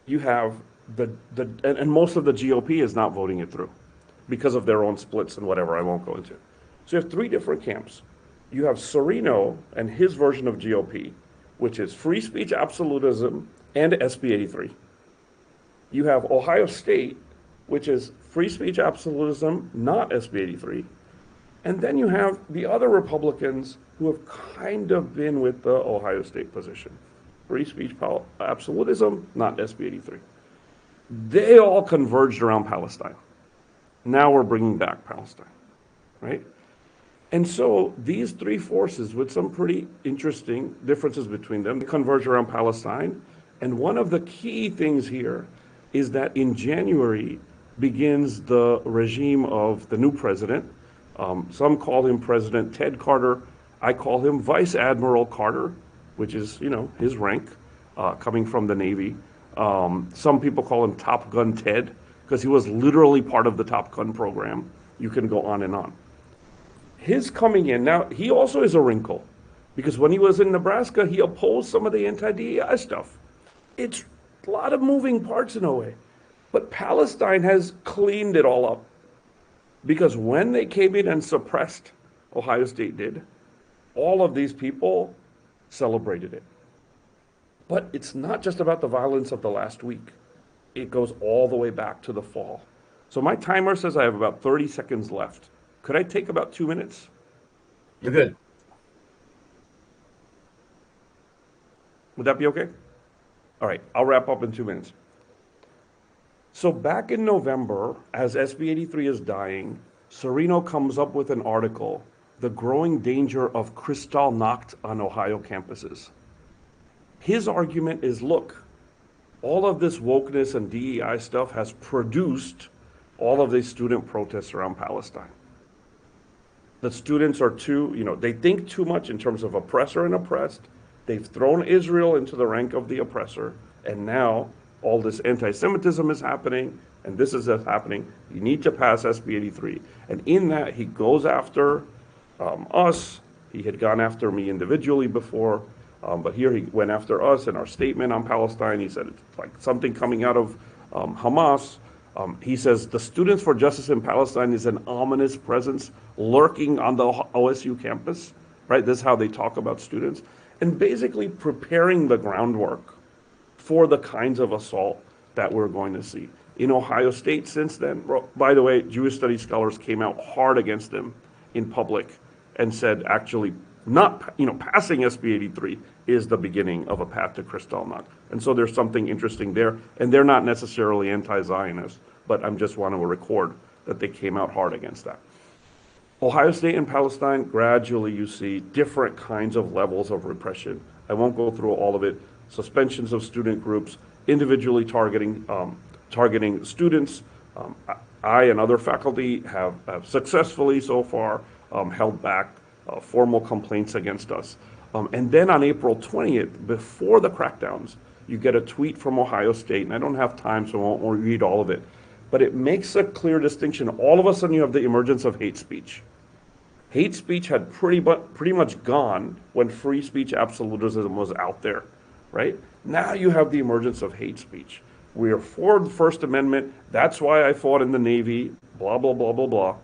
You have and most of the GOP is not voting it through because of their own splits and whatever I won't go into. So you have three different camps. You have Serino and his version of GOP, which is free speech absolutism and SB 83. You have Ohio State, which is free speech absolutism, not SB 83. And then you have the other Republicans who have kind of been with the Ohio State position. free speech absolutism, not SB 83. They all converged around Palestine. Now we're bringing back Palestine, right? And so these three forces, with some pretty interesting differences between them, converge around Palestine. And one of the key things here is that in January begins the regime of the new president. Some call him President Ted Carter. I call him Vice Admiral Carter, which is, you know, his rank, coming from the Navy. Some people call him Top Gun Ted, because he was literally part of the Top Gun program. You can go on and on. His coming in, now he also is a wrinkle, because when he was in Nebraska, he opposed some of the anti-DEI stuff. It's a lot of moving parts in a way, but Palestine has cleaned it all up, because when they came in and suppressed, Ohio State did, all of these people celebrated it. But it's not just about the violence of the last week. It goes all the way back to the fall. So my timer says I have about 30 seconds left. Could I take about 2 minutes? You're good. Would that be okay? All right, I'll wrap up in 2 minutes. So back in November, as SB 83 is dying, Serino comes up with an article, The Growing Danger of Kristallnacht on Ohio Campuses. His argument is, look, all of this wokeness and DEI stuff has produced all of these student protests around Palestine. The students are too, you know, they think too much in terms of oppressor and oppressed. They've thrown Israel into the rank of the oppressor, and now all this anti-Semitism is happening, and this is happening. You need to pass SB 83. And in that, he goes after us. He had gone after me individually before, but here he went after us in our statement on Palestine. He said it's like something coming out of Hamas. He says the Students for Justice in Palestine is an ominous presence lurking on the OSU campus, right? This is how they talk about students, and basically preparing the groundwork for the kinds of assault that we're going to see. In Ohio State since then, by the way, Jewish studies scholars came out hard against them in public and said actually not, you know, passing SB 83 is the beginning of a path to Kristallnacht. And so there's something interesting there. And they're not necessarily anti-Zionist, but I just want to record that they came out hard against that. Ohio State and Palestine, gradually you see different kinds of levels of repression. I won't go through all of it. Suspensions of student groups, individually targeting students. I and other faculty have successfully so far held back formal complaints against us. And then on April 20th, before the crackdowns, you get a tweet from Ohio State, and I don't have time, so I won't read all of it, but it makes a clear distinction. All of a sudden, you have the emergence of hate speech. Hate speech had pretty much gone when free speech absolutism was out there, right? Now you have the emergence of hate speech. We are for the First Amendment. That's why I fought in the Navy, blah, blah, blah, blah, blah.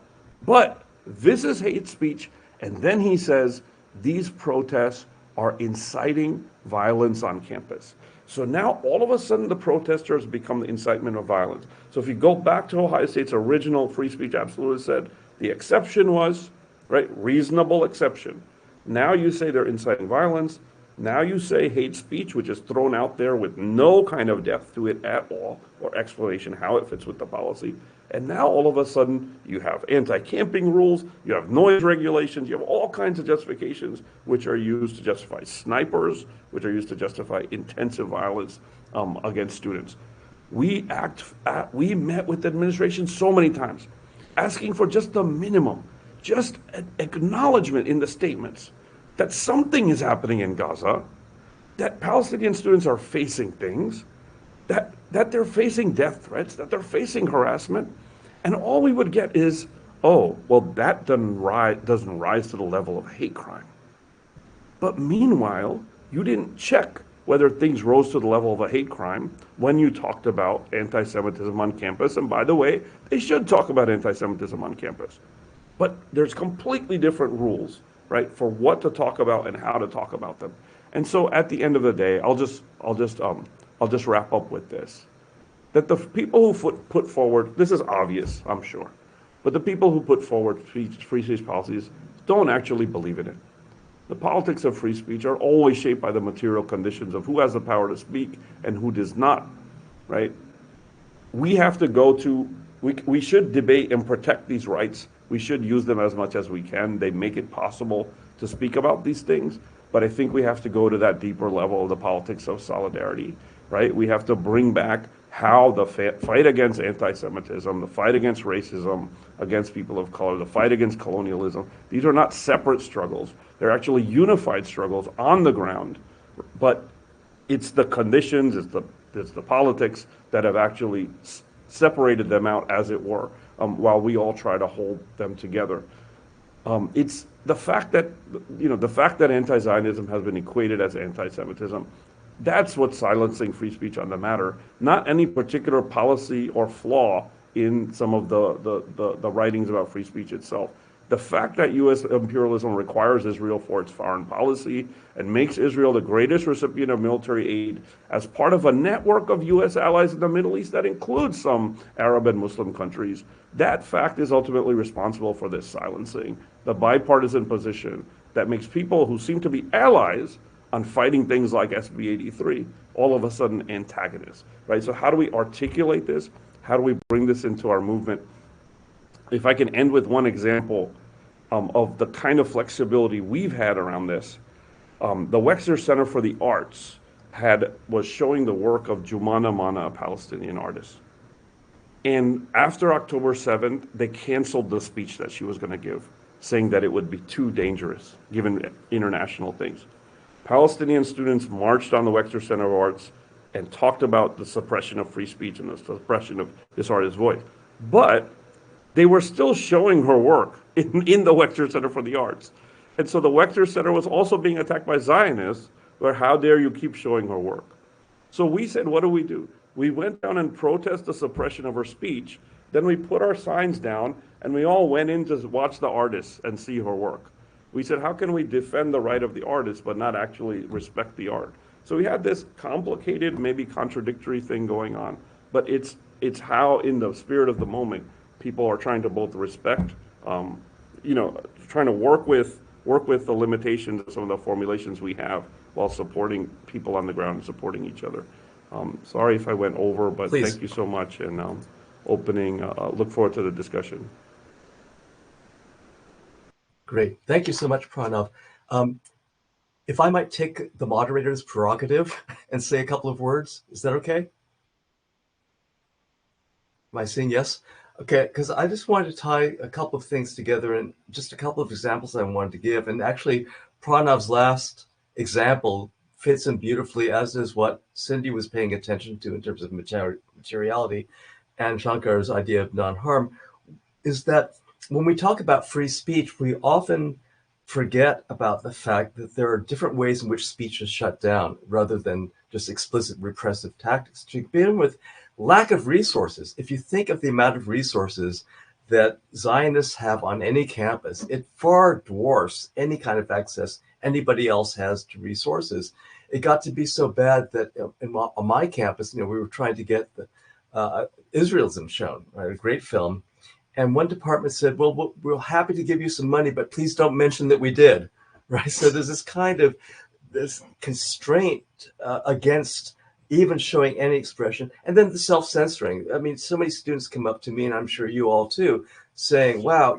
But this is hate speech. And then he says, these protests are inciting violence on campus. So now all of a sudden the protesters become the incitement of violence. So if you go back to Ohio State's original free speech absolutist said, the exception was, right, reasonable exception. Now you say they're inciting violence. Now you say hate speech, which is thrown out there with no kind of depth to it at all, or explanation how it fits with the policy. And now all of a sudden you have anti-camping rules, you have noise regulations, you have all kinds of justifications which are used to justify snipers, which are used to justify intensive violence against students. We met with the administration so many times, asking for just the minimum, just an acknowledgement in the statements that something is happening in Gaza, that Palestinian students are facing things, that they're facing death threats, that they're facing harassment, and all we would get is, oh, well, that doesn't rise to the level of hate crime. But meanwhile, you didn't check whether things rose to the level of a hate crime when you talked about anti-Semitism on campus. And by the way, they should talk about anti-Semitism on campus. But there's completely different rules, right, for what to talk about and how to talk about them. And so at the end of the day, I'll just wrap up with this. That the people who put forward, this is obvious, I'm sure, but the people who put forward free speech policies don't actually believe in it. The politics of free speech are always shaped by the material conditions of who has the power to speak and who does not, right? We have to go to, we should debate and protect these rights. We should use them as much as we can. They make it possible to speak about these things. But I think we have to go to that deeper level of the politics of solidarity, right? We have to bring back how the fight against anti-Semitism, the fight against racism, against people of color, the fight against colonialism, these are not separate struggles. They're actually unified struggles on the ground. But it's the conditions, it's the politics that have actually separated them out, as it were, while we all try to hold them together. It's the fact that, the fact that anti-Zionism has been equated as anti-Semitism, that's what's silencing free speech on the matter, not any particular policy or flaw in some of the writings about free speech itself. The fact that U.S. imperialism requires Israel for its foreign policy and makes Israel the greatest recipient of military aid as part of a network of U.S. allies in the Middle East that includes some Arab and Muslim countries, that fact is ultimately responsible for this silencing, the bipartisan position that makes people who seem to be allies on fighting things like SB 83 all of a sudden antagonists, right? So how do we articulate this? How do we bring this into our movement? If I can end with one example of the kind of flexibility we've had around this, the Wexner Center for the Arts was showing the work of Jumana Mana, a Palestinian artist. And after October 7th, they canceled the speech that she was going to give, saying that it would be too dangerous given international things. Palestinian students marched on the Wexner Center of Arts and talked about the suppression of free speech and the suppression of this artist's voice. But they were still showing her work in the Wexner Center for the Arts. And so the Wexner Center was also being attacked by Zionists, where how dare you keep showing her work? So we said, what do? We went down and protested the suppression of her speech. Then we put our signs down and we all went in to watch the artist and see her work. We said, how can we defend the right of the artist but not actually respect the art? So we had this complicated, maybe contradictory thing going on, but it's how, in the spirit of the moment, people are trying to both respect, trying to work with the limitations of some of the formulations we have while supporting people on the ground and supporting each other. Sorry if I went over, but Please. Thank you so much, and look forward to the discussion. Great. Thank you so much, Pranav. If I might take the moderator's prerogative and say a couple of words, is that okay? Am I saying yes? Okay, because I just wanted to tie a couple of things together and just a couple of examples I wanted to give. And actually, Pranav's last example fits in beautifully, as is what Cindy was paying attention to in terms of materiality, and Shankar's idea of non-harm, is that when we talk about free speech, we often forget about the fact that there are different ways in which speech is shut down rather than just explicit repressive tactics. To begin with, lack of resources. If you think of the amount of resources that Zionists have on any campus, it far dwarfs any kind of access anybody else has to resources. It got to be so bad that on my campus, we were trying to get the Israelism shown, right, a great film. And one department said, well, we're happy to give you some money, but please don't mention that we did, right? So there's this kind of this constraint against even showing any expression. And then the self-censoring. I mean, so many students come up to me, and I'm sure you all too, saying, wow,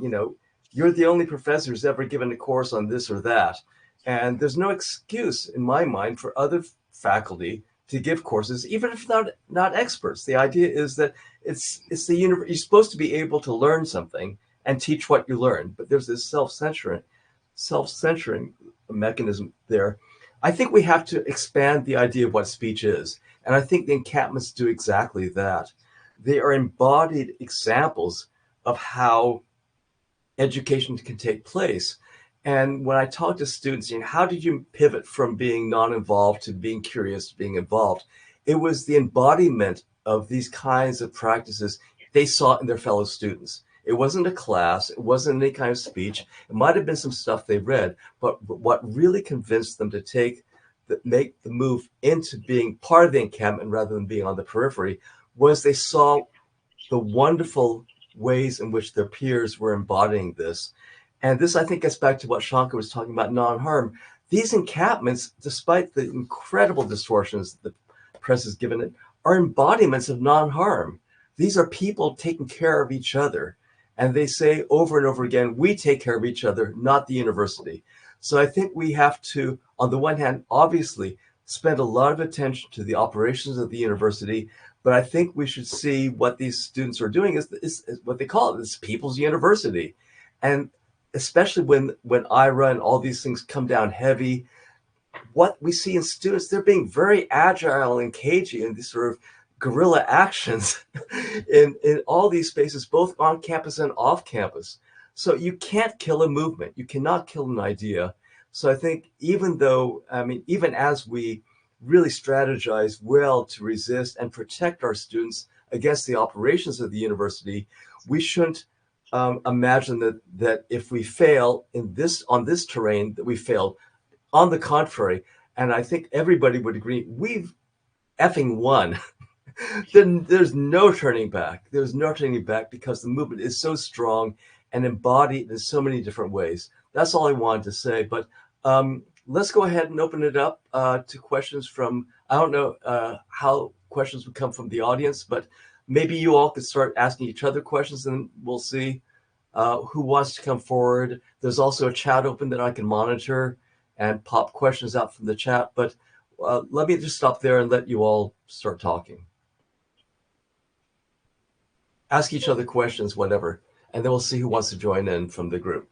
you're the only professor who's ever given a course on this or that. And there's no excuse in my mind for other faculty to give courses, even if not experts. The idea is that it's the you're supposed to be able to learn something and teach what you learn, but there's this self-censoring mechanism there. I think we have to expand the idea of what speech is, and I think the encampments do exactly that. They are embodied examples of how education can take place. And when I talk to students, how did you pivot from being non-involved to being curious to being involved? It was the embodiment of these kinds of practices they saw in their fellow students. It wasn't a class. It wasn't any kind of speech. It might have been some stuff they read, but what really convinced them to make the move into being part of the encampment rather than being on the periphery was they saw the wonderful ways in which their peers were embodying this. And this, I think, gets back to what Shankar was talking about, non-harm. These encampments, despite the incredible distortions the press has given it, are embodiments of non-harm. These are people taking care of each other. And they say over and over again, we take care of each other, not the university. So I think we have to, on the one hand, obviously spend a lot of attention to the operations of the university, but I think we should see what these students are doing is what they call it, is people's university. And especially when IRA and all these things come down heavy, what we see in students, they're being very agile and cagey in these sort of guerrilla actions in all these spaces, both on campus and off campus. So you can't kill a movement. You cannot kill an idea. So I think even as we really strategize well to resist and protect our students against the operations of the university, we shouldn't imagine that if we fail on this terrain, that we failed. On the contrary, and I think everybody would agree, we've effing won. Then there's no turning back. There's no turning back because the movement is so strong and embodied in so many different ways. That's all I wanted to say. But let's go ahead and open it up to questions from, I don't know how questions would come from the audience, but maybe you all could start asking each other questions and we'll see who wants to come forward. There's also a chat open that I can monitor and pop questions out from the chat. But let me just stop there and let you all start talking. Ask each other questions, whatever, and then we'll see who wants to join in from the group.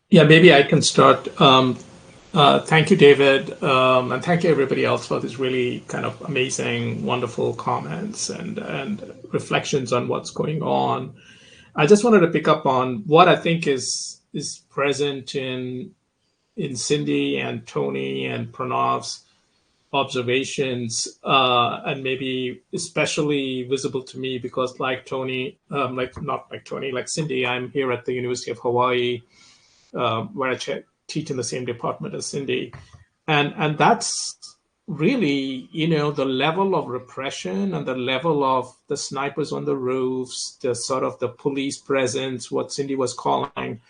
Yeah, maybe I can start. Thank you, David, and thank you everybody else for these really kind of amazing, wonderful comments and reflections on what's going on. I just wanted to pick up on what I think is present in Cindy and Tony and Pranav's observations, and maybe especially visible to me because like Cindy, I'm here at the University of Hawaii, where I teach in the same department as Cindy. And that's really, the level of repression and the level of the snipers on the roofs, the sort of the police presence, what Cindy was calling,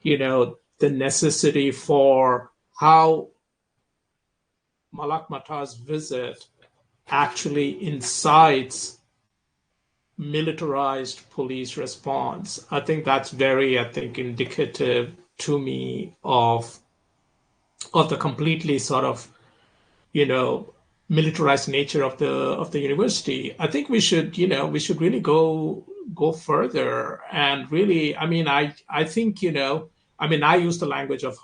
the necessity for how Malak Matar's visit actually incites militarized police response. I think that's very, indicative to me of the completely sort of, militarized nature of the university. I think we should really go further and really, I think, I use the language of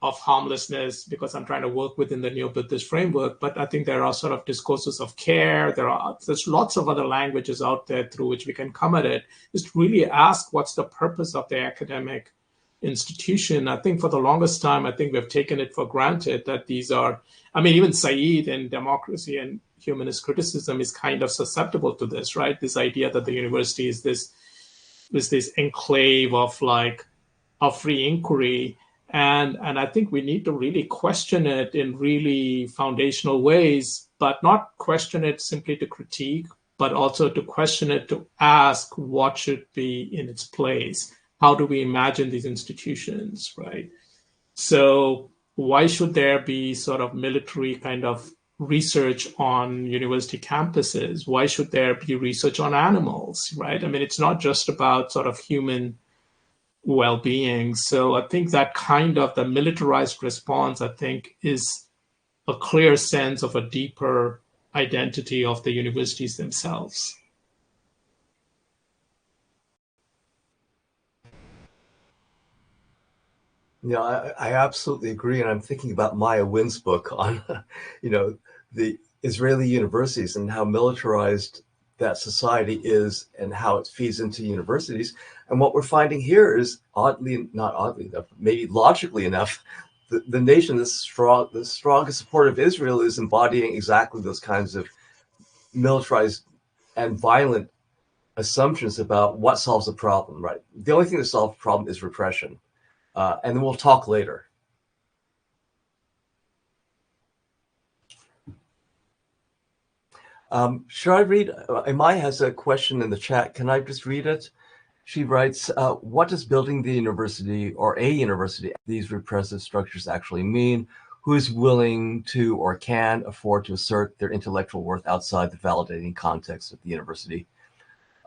harmlessness because I'm trying to work within the neo-Buddhist framework, but I think there are sort of discourses of care. There's lots of other languages out there through which we can come at it. Just really ask what's the purpose of the academic institution. I think for the longest time, I think we've taken it for granted that these are, even Said in Democracy and Humanist Criticism is kind of susceptible to this, right? This idea that the university is this enclave of free inquiry. And I think we need to really question it in really foundational ways, but not question it simply to critique, but also to question it to ask what should be in its place. How do we imagine these institutions, right? So why should there be sort of military kind of research on university campuses? Why should there be research on animals, right? It's not just about sort of human well-being. So I think that kind of the militarized response, I think, is a clear sense of a deeper identity of the universities themselves. Yeah, I absolutely agree. And I'm thinking about Maya Wynn's book on, the Israeli universities and how militarized that society is and how it feeds into universities. And what we're finding here is not oddly enough, maybe logically enough, the nation that's strong, the strongest supporter of Israel is embodying exactly those kinds of militarized and violent assumptions about what solves the problem, right? The only thing that solves the problem is repression. And then we'll talk later. Should I read? Imai has a question in the chat. Can I just read it? She writes, what does building the university or a university, these repressive structures actually mean? Who is willing to or can afford to assert their intellectual worth outside the validating context of the university?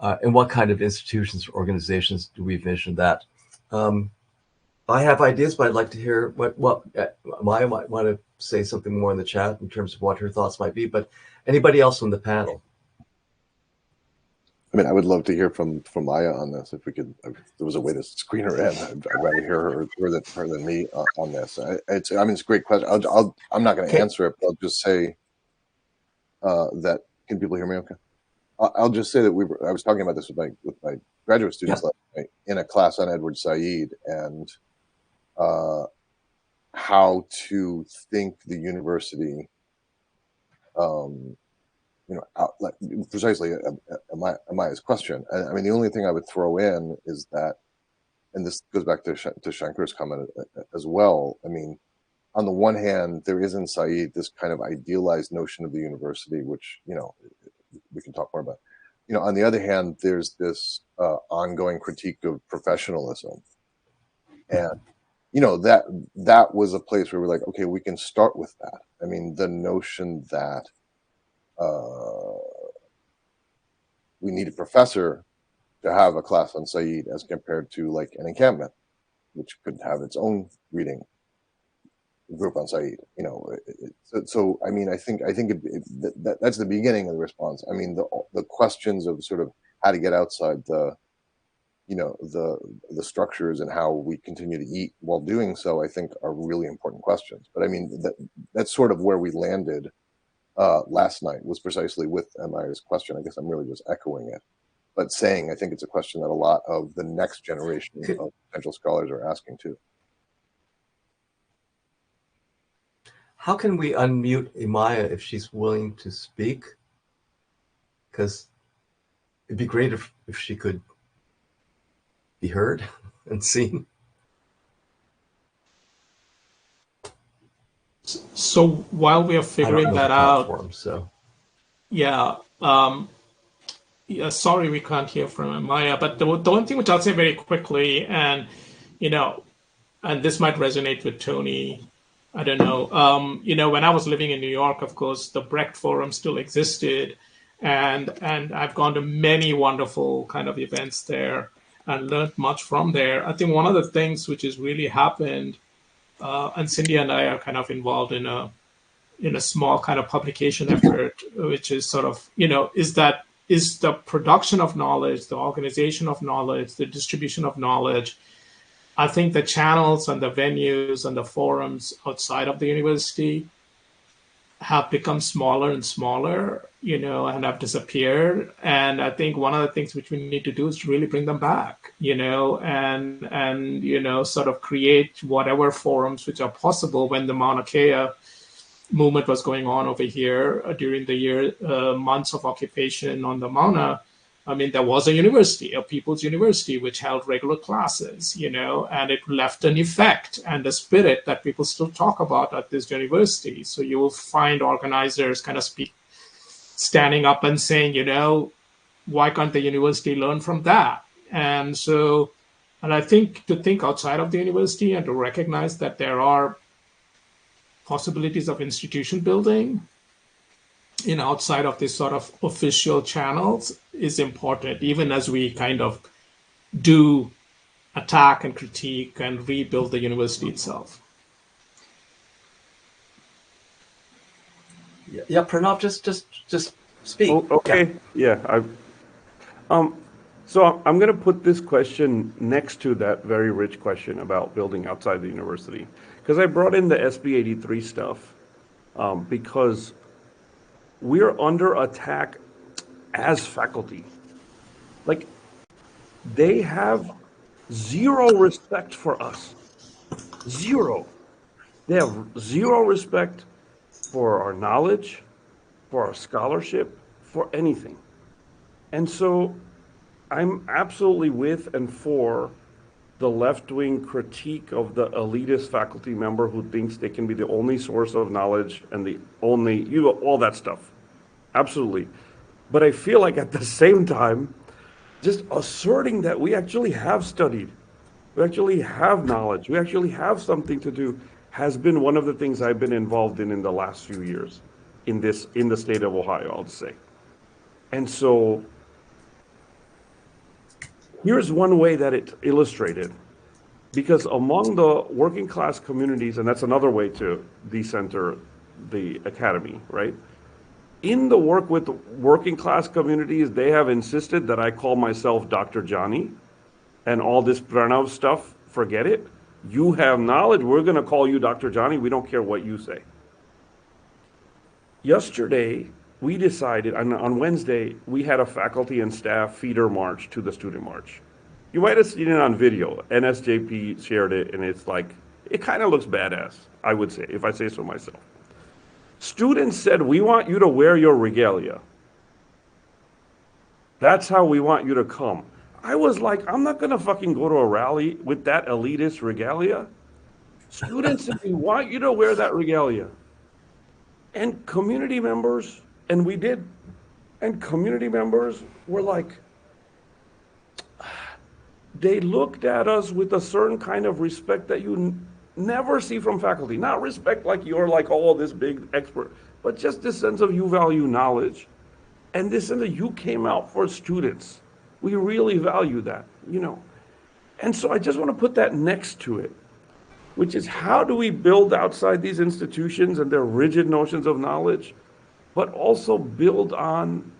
And what kind of institutions or organizations do we envision that? I have ideas, but I'd like to hear what Maya might want to say something more in the chat in terms of what her thoughts might be, but anybody else on the panel? I mean, I would love to hear from Maya on this. If we could, if there was a way to screen her in, I'd rather hear her than me on this. It's a great question. I'm not going to answer it, but I'll just say that. Can people hear me? Okay. I'll just say that I was talking about this with my graduate students last night in a class on Edward Said and how to think the university. Precisely Amaya's question. I mean, the only thing I would throw in is that, and this goes back to Shankar's comment as well. I mean, on the one hand, there is in Said this kind of idealized notion of the university, which, we can talk more about. On the other hand, there's this ongoing critique of professionalism. And, that was a place where we're like, okay, we can start with that. I mean, the notion that we need a professor to have a class on Said as compared to like an encampment, which could have its own reading group on Said. So I mean, I think that's the beginning of the response. I mean, the questions of sort of how to get outside the structures and how we continue to eat while doing so, I think are really important questions. But I mean, that's sort of where we landed last night, was precisely with Amaya's question. I guess I'm really just echoing it, but saying I think it's a question that a lot of the next generation of potential scholars are asking too. How can we unmute Amaya if she's willing to speak? Because it'd be great if she could be heard and seen. So while we are figuring that out, sorry we can't hear from Maya, but the one thing which I'll say very quickly, and and this might resonate with Tony, I don't know, when I was living in New York, of course, the Brecht Forum still existed, and I've gone to many wonderful kind of events there and learned much from there. I think one of the things which has really happened, and Cynthia and I are kind of involved in a small kind of publication effort, which is sort of, is the production of knowledge, the organization of knowledge, the distribution of knowledge. I think the channels and the venues and the forums outside of the university have become smaller and smaller, and have disappeared. And I think one of the things which we need to do is to really bring them back, and sort of create whatever forums which are possible. When the Mauna Kea movement was going on over here during the months of occupation on the Mauna, I mean, there was a university, a people's university, which held regular classes, and it left an effect and a spirit that people still talk about at this university. So you will find organizers kind of standing up and saying, why can't the university learn from that? And I think to think outside of the university and to recognize that there are possibilities of institution building outside of this sort of official channels is important, even as we kind of do attack and critique and rebuild the university itself. Yeah, Pranav, just speak. Oh, okay. Yeah. So I'm going to put this question next to that very rich question about building outside the university, because I brought in the SB 83 stuff because we're under attack as faculty. Like, they have zero respect for us. Zero. They have zero respect for our knowledge, for our scholarship, for anything. And so I'm absolutely with and for the left-wing critique of the elitist faculty member who thinks they can be the only source of knowledge and the only, all that stuff. Absolutely. But I feel like at the same time, just asserting that we actually have studied, we actually have knowledge, we actually have something to do, has been one of the things I've been involved in the last few years in the state of Ohio, I'll say. And so here's one way that it's illustrated, because among the working class communities, and that's another way to decenter the academy, right? In the work with working class communities, they have insisted that I call myself Dr. Jani, and all this Pranav stuff, forget it. You have knowledge, we're going to call you Dr. Jani, we don't care what you say. Yesterday, we decided, on Wednesday, we had a faculty and staff feeder march to the student march. You might have seen it on video. NSJP shared it, and it's like, it kind of looks badass, I would say, if I say so myself. Students said, we want you to wear your regalia. That's how we want you to come. I was like, I'm not going to fucking go to a rally with that elitist regalia. Students said, we want you to wear that regalia. And community members, and we did, and community members were like, they looked at us with a certain kind of respect that you never see from faculty. Not respect like you're like, oh, this big expert, but just this sense of you value knowledge. And this sense that you came out for students. We really value that, you know. And so I just want to put that next to it, which is how do we build outside these institutions and their rigid notions of knowledge, but also build on,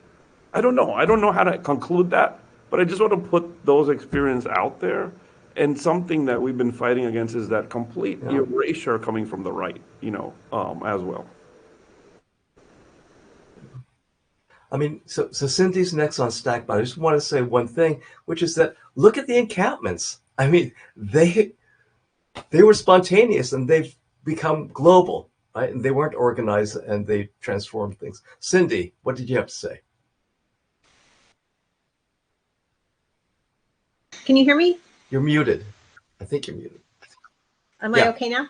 I don't know how to conclude that, but I just want to put those experiences out there. And something that we've been fighting against is that complete erasure coming from the right, you know, as well. I mean, so Cynthia's next on stack, but I just want to say one thing, which is that look at the encampments. I mean, they were spontaneous and they've become global, right? And they weren't organized and they transformed things. Cindy, what did you have to say? Can you hear me? You're muted. I think you're muted. Am I okay now?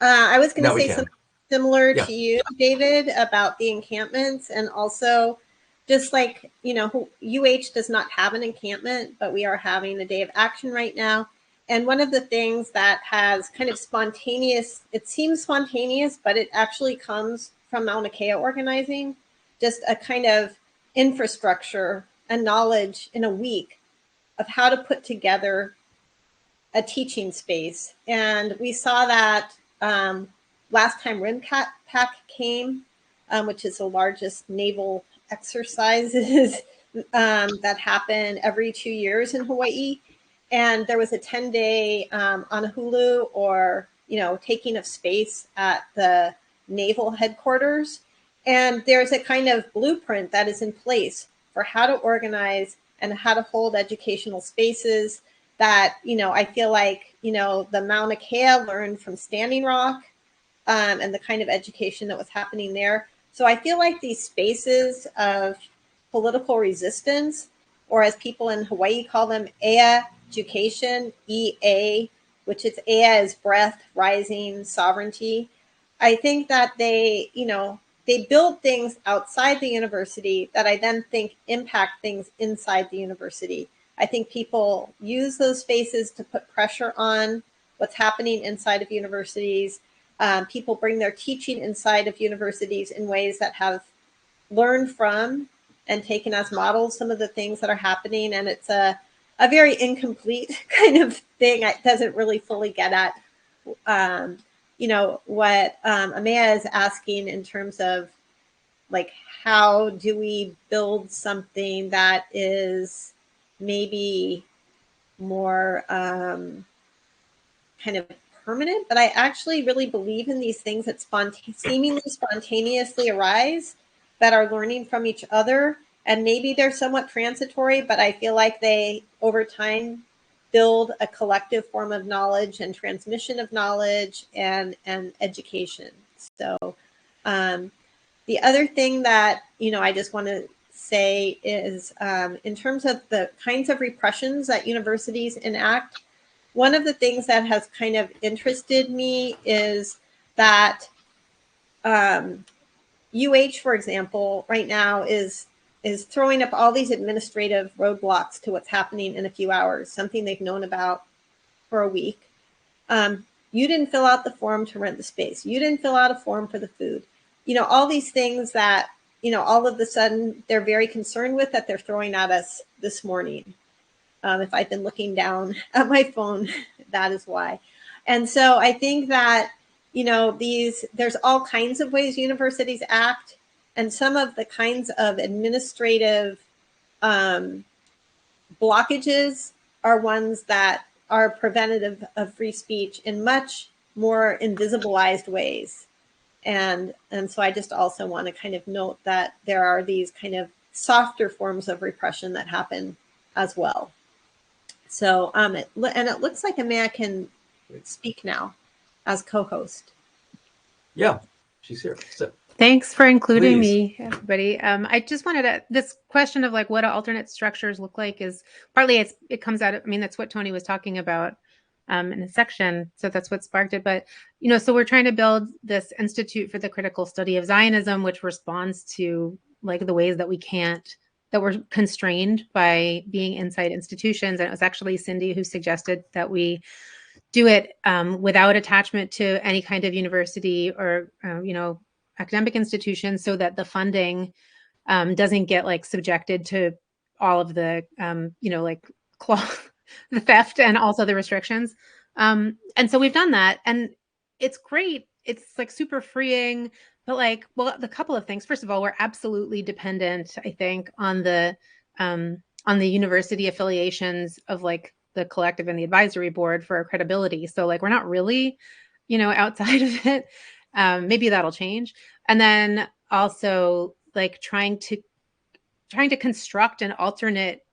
I was going to say something similar to you, David, about the encampments, and also just like, you know, UH does not have an encampment, but we are having a day of action right now. And one of the things that has kind of spontaneous, it seems spontaneous, but it actually comes from Mauna Kea organizing, just a kind of infrastructure and knowledge in a week of how to put together a teaching space. And we saw that last time RIMPAC came, which is the largest naval exercises that happen every 2 years in Hawaii. And there was a 10-day Honolulu, or, you know, taking of space at the naval headquarters. And there's a kind of blueprint that is in place for how to organize and how to hold educational spaces that, you know, I feel like, you know, the Mauna Kea learned from Standing Rock and the kind of education that was happening there. So I feel like these spaces of political resistance, or as people in Hawaii call them, education, EA, which is EA is breath, rising, sovereignty. I think that they, you know, they build things outside the university that I then think impact things inside the university. I think people use those spaces to put pressure on what's happening inside of universities. People bring their teaching inside of universities in ways that have learned from and taken as models some of the things that are happening. And it's a very incomplete kind of thing. It doesn't really fully get at you know, what Amaya is asking in terms of, like, how do we build something that is maybe more kind of permanent? But I actually really believe in these things that seemingly spontaneously arise, that are learning from each other. And maybe they're somewhat transitory, but I feel like they, over time, build a collective form of knowledge and transmission of knowledge and education. So the other thing that, you know, I just want to say is in terms of the kinds of repressions that universities enact, one of the things that has kind of interested me is that UH, for example, right now is is throwing up all these administrative roadblocks to what's happening in a few hours, something they've known about for a week. You didn't fill out the form to rent the space. You didn't fill out a form for the food. You know, all these things that, you know, all of a sudden they're very concerned with that they're throwing at us this morning. If I've been looking down at my phone, that is why. And so I think that, you know, there's all kinds of ways universities act, and some of the kinds of administrative blockages are ones that are preventative of free speech in much more invisibilized ways. And so I just also want to kind of note that there are these kind of softer forms of repression that happen as well. So, and it looks like Amaya can speak now as co-host. Yeah, she's here. So, thanks for including please. me, everybody. I just wanted to, this question of like what do alternate structures look like is partly it comes out of, I mean, that's what Tony was talking about in a section. So that's what sparked it. But, you know, so we're trying to build this Institute for the Critical Study of Zionism, which responds to like the ways that that we're constrained by being inside institutions. And it was actually Cindy who suggested that we do it without attachment to any kind of university or, you know, academic institution, so that the funding doesn't get like subjected to all of the, you know, like the theft and also the restrictions. And so we've done that, and it's great. It's like super freeing, but like, well, the couple of things. First of all, we're absolutely dependent, I think, on the university affiliations of like the collective and the advisory board for our credibility. So like, we're not really, you know, outside of it. Maybe that'll change. And then also like trying to construct an alternate,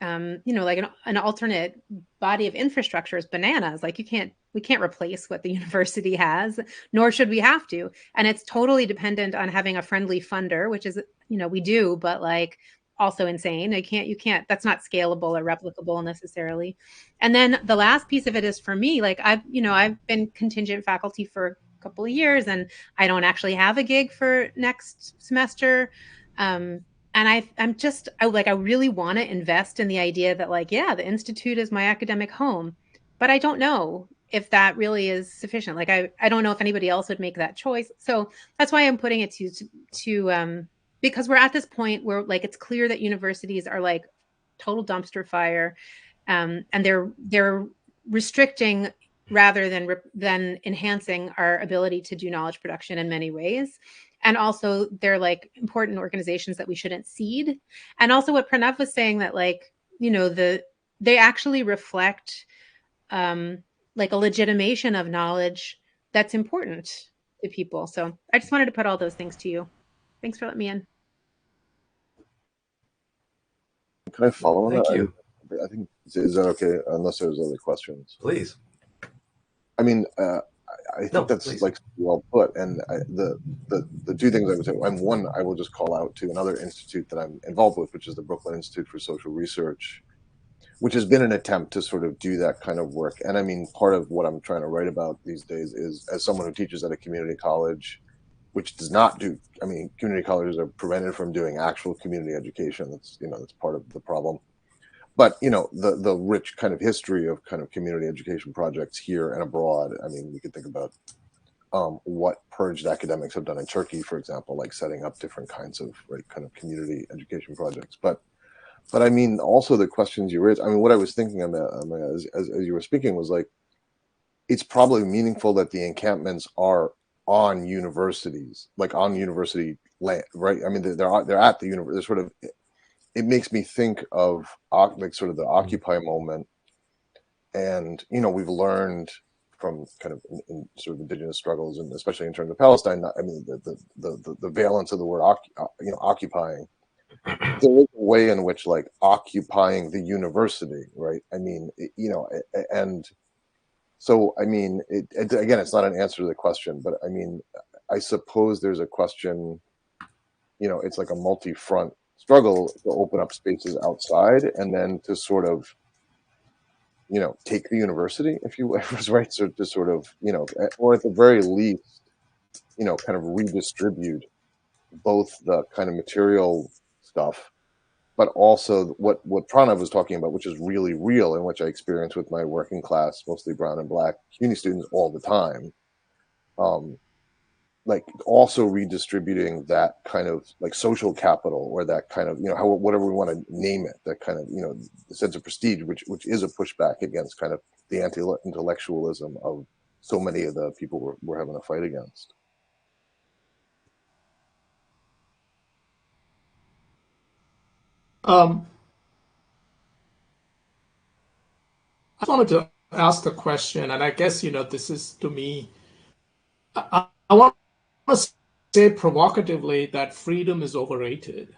you know, like an alternate body of infrastructure is bananas. Like we can't replace what the university has, nor should we have to. And it's totally dependent on having a friendly funder, which is, you know, we do, but like also insane. You can't, that's not scalable or replicable necessarily. And then the last piece of it is for me, like I've been contingent faculty for a couple of years, and I don't actually have a gig for next semester. And I really want to invest in the idea that like, yeah, the Institute is my academic home, but I don't know if that really is sufficient. Like, I don't know if anybody else would make that choice. So that's why I'm putting it to because we're at this point where like, it's clear that universities are like total dumpster fire. And they're restricting rather than enhancing our ability to do knowledge production in many ways. And also they're like important organizations that we shouldn't cede. And also what Pranav was saying, that like, you know, they actually reflect like a legitimation of knowledge that's important to people. So I just wanted to put all those things to you. Thanks for letting me in. Can I follow on that? Thank you. I think, is that okay? Unless there's other questions. Please. I mean, I think that's please. Like well put. And the two things I would say, and one I will just call out to another institute that I'm involved with, which is the Brooklyn Institute for Social Research, which has been an attempt to sort of do that kind of work. And I mean, part of what I'm trying to write about these days is, as someone who teaches at a community college, which does not do, I mean, community colleges are prevented from doing actual community education. That's, you know, that's part of the problem. But, you know, the rich kind of history of kind of community education projects here and abroad. I mean, we could think about what purged academics have done in Turkey, for example, like setting up different kinds of kind of community education projects. But I mean, also the questions you raised, I mean, what I was thinking about as you were speaking was like, it's probably meaningful that the encampments are on universities, like on university land, right? I mean, they're at the university. They're sort of, it makes me think of like sort of the Occupy moment. And, you know, we've learned from kind of in sort of indigenous struggles, and especially in terms of Palestine, I mean, the valence of the word, occupying. There is a way in which like occupying the university, right? I mean, you know, and so, I mean, again, it's not an answer to the question, but I mean, I suppose there's a question, you know, it's like a multi-front struggle to open up spaces outside and then to sort of, you know, take the university, if you will, right? So to sort of, you know, or at the very least, you know, kind of redistribute both the kind of material stuff but also what Pranav was talking about, which is really real and which I experience with my working class, mostly brown and black CUNY students all the time. Like also redistributing that kind of like social capital, or that kind of, whatever we want to name it, that kind of, the sense of prestige, which is a pushback against kind of the anti-intellectualism of so many of the people we're having a fight against. I just wanted to ask a question, and I guess, this is to me, I want to say provocatively that freedom is overrated.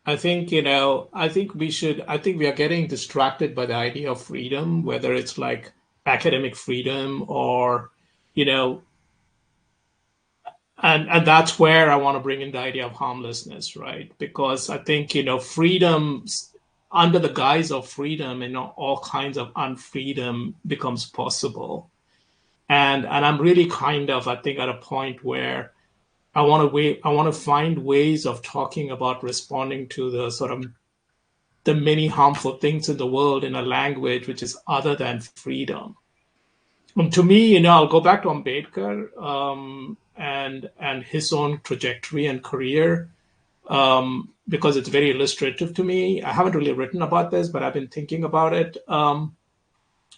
I think, I think we are getting distracted by the idea of freedom, whether it's like academic freedom or, and that's where I want to bring in the idea of harmlessness, right? Because I think, freedom, under the guise of freedom, all kinds of unfreedom becomes possible. And I'm really kind of, I think, at a point where I want to find ways of talking about responding to the sort of the many harmful things in the world in a language which is other than freedom. To me, I'll go back to Ambedkar and his own trajectory and career, because it's very illustrative to me. I haven't really written about this, but I've been thinking about it.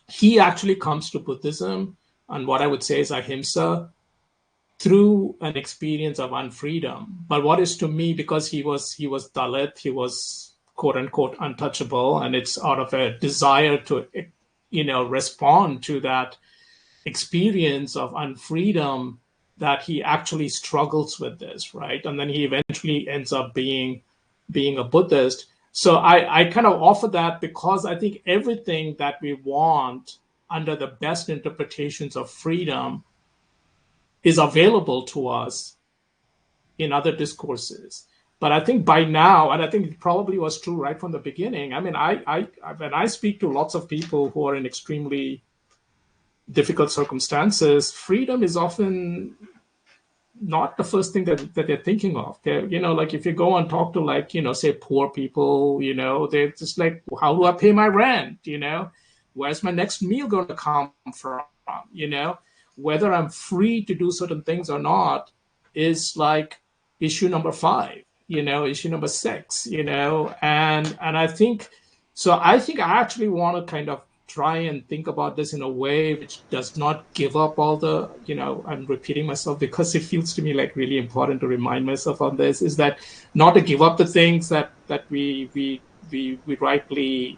He actually comes to Buddhism and what I would say is ahimsa through an experience of unfreedom. But what is to me, because he was Dalit, he was quote unquote untouchable, and it's out of a desire to, respond to that experience of unfreedom that he actually struggles with this, right? And then he eventually ends up being a Buddhist. So I kind of offer that because I think everything that we want under the best interpretations of freedom is available to us in other discourses. But I think by now, and I think it probably was true right from the beginning, I mean, when I speak to lots of people who are in extremely difficult circumstances, freedom is often not the first thing that they're thinking of. They're, like if you go and talk to like, say poor people, they're just like, how do I pay my rent? Where's my next meal going to come from? Whether I'm free to do certain things or not is like issue number 5, issue number 6, and I think, I actually want to kind of try and think about this in a way which does not give up all the, I'm repeating myself because it feels to me like really important to remind myself on this, is that not to give up the things that we rightly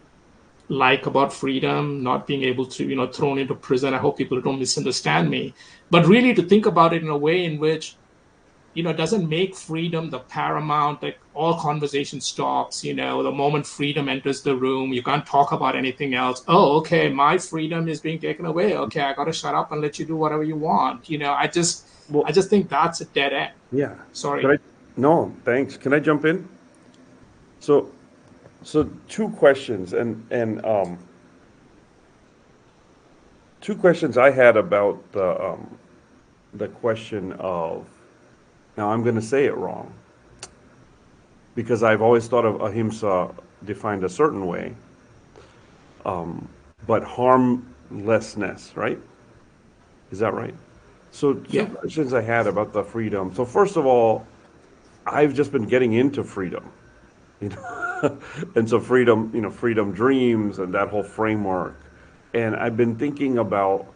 like about freedom, not being able to, thrown into prison. I hope people don't misunderstand me, but really to think about it in a way in which, doesn't make freedom the paramount, like all conversation stops, the moment freedom enters the room, you can't talk about anything else. Oh, okay, my freedom is being taken away. Okay, I got to shut up and let you do whatever you want. I just think that's a dead end. Yeah. Sorry. No, thanks. Can I jump in? So 2 questions and 2 questions I had about the question of, now I'm going to say it wrong because I've always thought of ahimsa defined a certain way, but harm-less-ness, right? Is that right? So 2 questions I had about the freedom. So first of all, I've just been getting into freedom, and so freedom, freedom dreams and that whole framework. And I've been thinking about,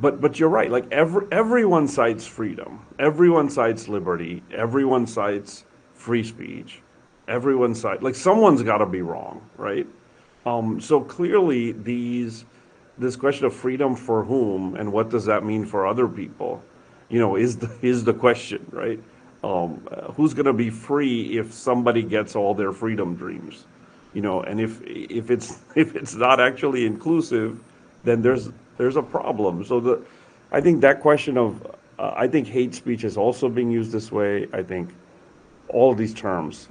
but you're right, like everyone cites freedom, everyone cites liberty, everyone cites free speech, everyone cites, like someone's got to be wrong, right? So clearly this question of freedom for whom and what does that mean for other people, is the question, right? Who's going to be free if somebody gets all their freedom dreams, and if it's not actually inclusive, then there's a problem. So I think that question of I think hate speech is also being used this way. I think all of these terms,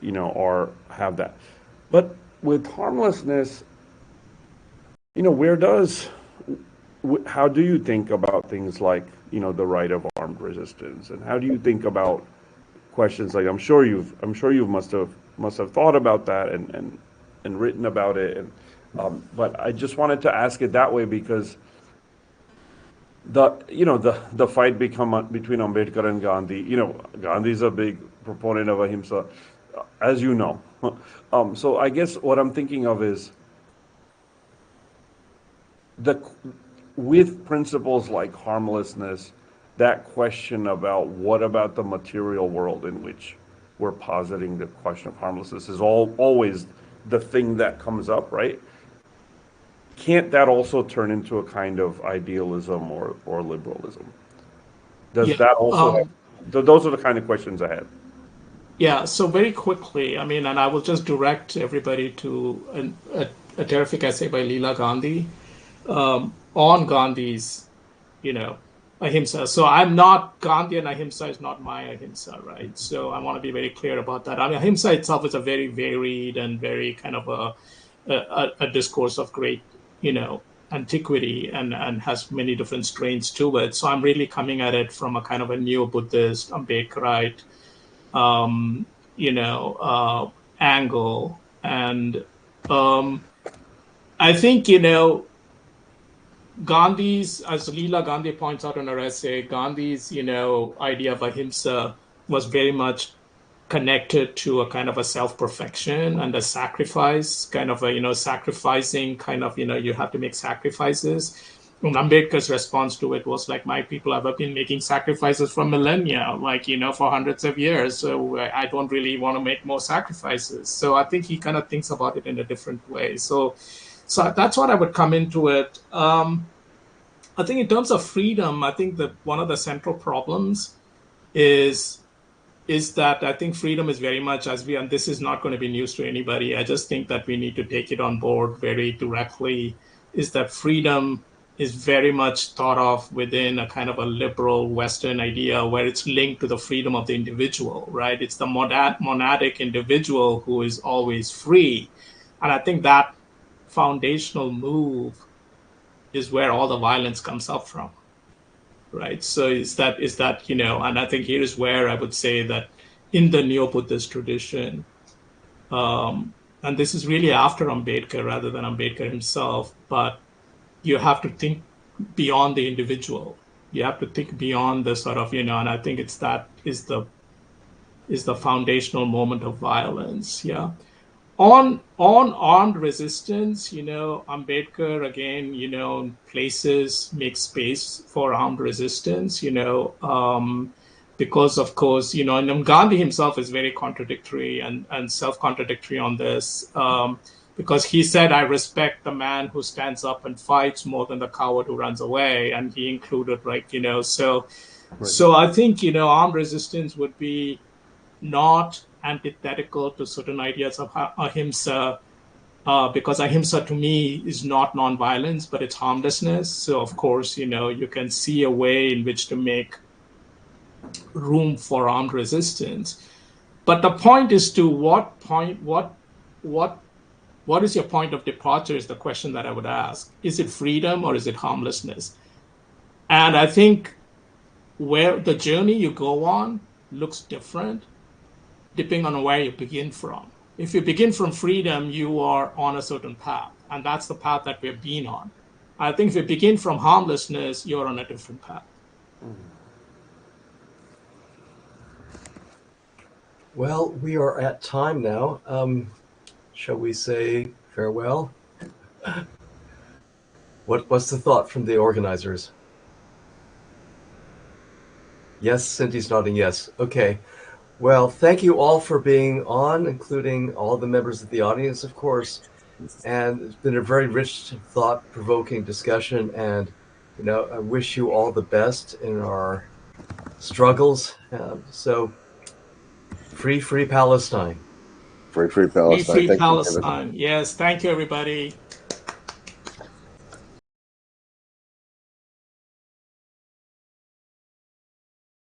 have that. But with harmlessness, how do you think about things like, the right of armed resistance, and how do you think about questions like, I'm sure you must have must have thought about that and written about it. And but I just wanted to ask it that way because the fight between Ambedkar and Gandhi. Gandhi's a big proponent of ahimsa, as you know. So I guess what I'm thinking of is with principles like harmlessness, that question about what about the material world in which we're positing the question of harmlessness is always the thing that comes up, right? Can't that also turn into a kind of idealism or liberalism? Does that also those are the kind of questions I had. Yeah, so very quickly, I mean, and I will just direct everybody to a terrific essay by Leela Gandhi on Gandhi's, ahimsa. So I'm not, Gandhi and ahimsa is not my ahimsa, right? So I want to be very clear about that. I mean, ahimsa itself is a very varied and very kind of a discourse of great, antiquity and has many different strains to it. So I'm really coming at it from a kind of a neo-Buddhist, Ambedkarite, angle. And I think, Gandhi's, as Leela Gandhi points out in her essay, Gandhi's, idea of ahimsa was very much connected to a kind of a self-perfection and a sacrifice, kind of a, sacrificing kind of, you have to make sacrifices. And Ambedkar's response to it was like, my people have been making sacrifices for millennia, for hundreds of years. So I don't really want to make more sacrifices. So I think he kind of thinks about it in a different way. So that's what I would come into it. I think in terms of freedom, I think that one of the central problems is that I think freedom is very much and this is not going to be news to anybody. I just think that we need to take it on board very directly, is that freedom is very much thought of within a kind of a liberal Western idea where it's linked to the freedom of the individual, right? It's the monadic individual who is always free. And I think that foundational move is where all the violence comes up from, right? So is that and I think here is where I would say that in the neo-Buddhist tradition, and this is really after Ambedkar rather than Ambedkar himself, but you have to think beyond the individual. You have to think beyond the sort of, and I think is the foundational moment of violence. Yeah. On armed resistance, Ambedkar again, makes space for armed resistance, because of course, and Gandhi himself is very contradictory and self-contradictory on this, because he said, I respect the man who stands up and fights more than the coward who runs away. And he included, so I think, armed resistance would be not antithetical to certain ideas of ahimsa, because ahimsa to me is not nonviolence, but it's harmlessness. So of course, you can see a way in which to make room for armed resistance. But the point is what is your point of departure is the question that I would ask. Is it freedom or is it harmlessness? And I think where the journey you go on looks different depending on where you begin from. If you begin from freedom, you are on a certain path, and that's the path that we've been on. I think if you begin from harmlessness, you're on a different path. Well, we are at time now. Shall we say farewell? What's the thought from the organizers? Yes, Cynthia's nodding yes. Okay. Well, thank you all for being on, including all the members of the audience, of course. And it's been a very rich, thought-provoking discussion. And, I wish you all the best in our struggles. So, free Palestine. Free Palestine. Free Palestine. Yes, thank you, everybody.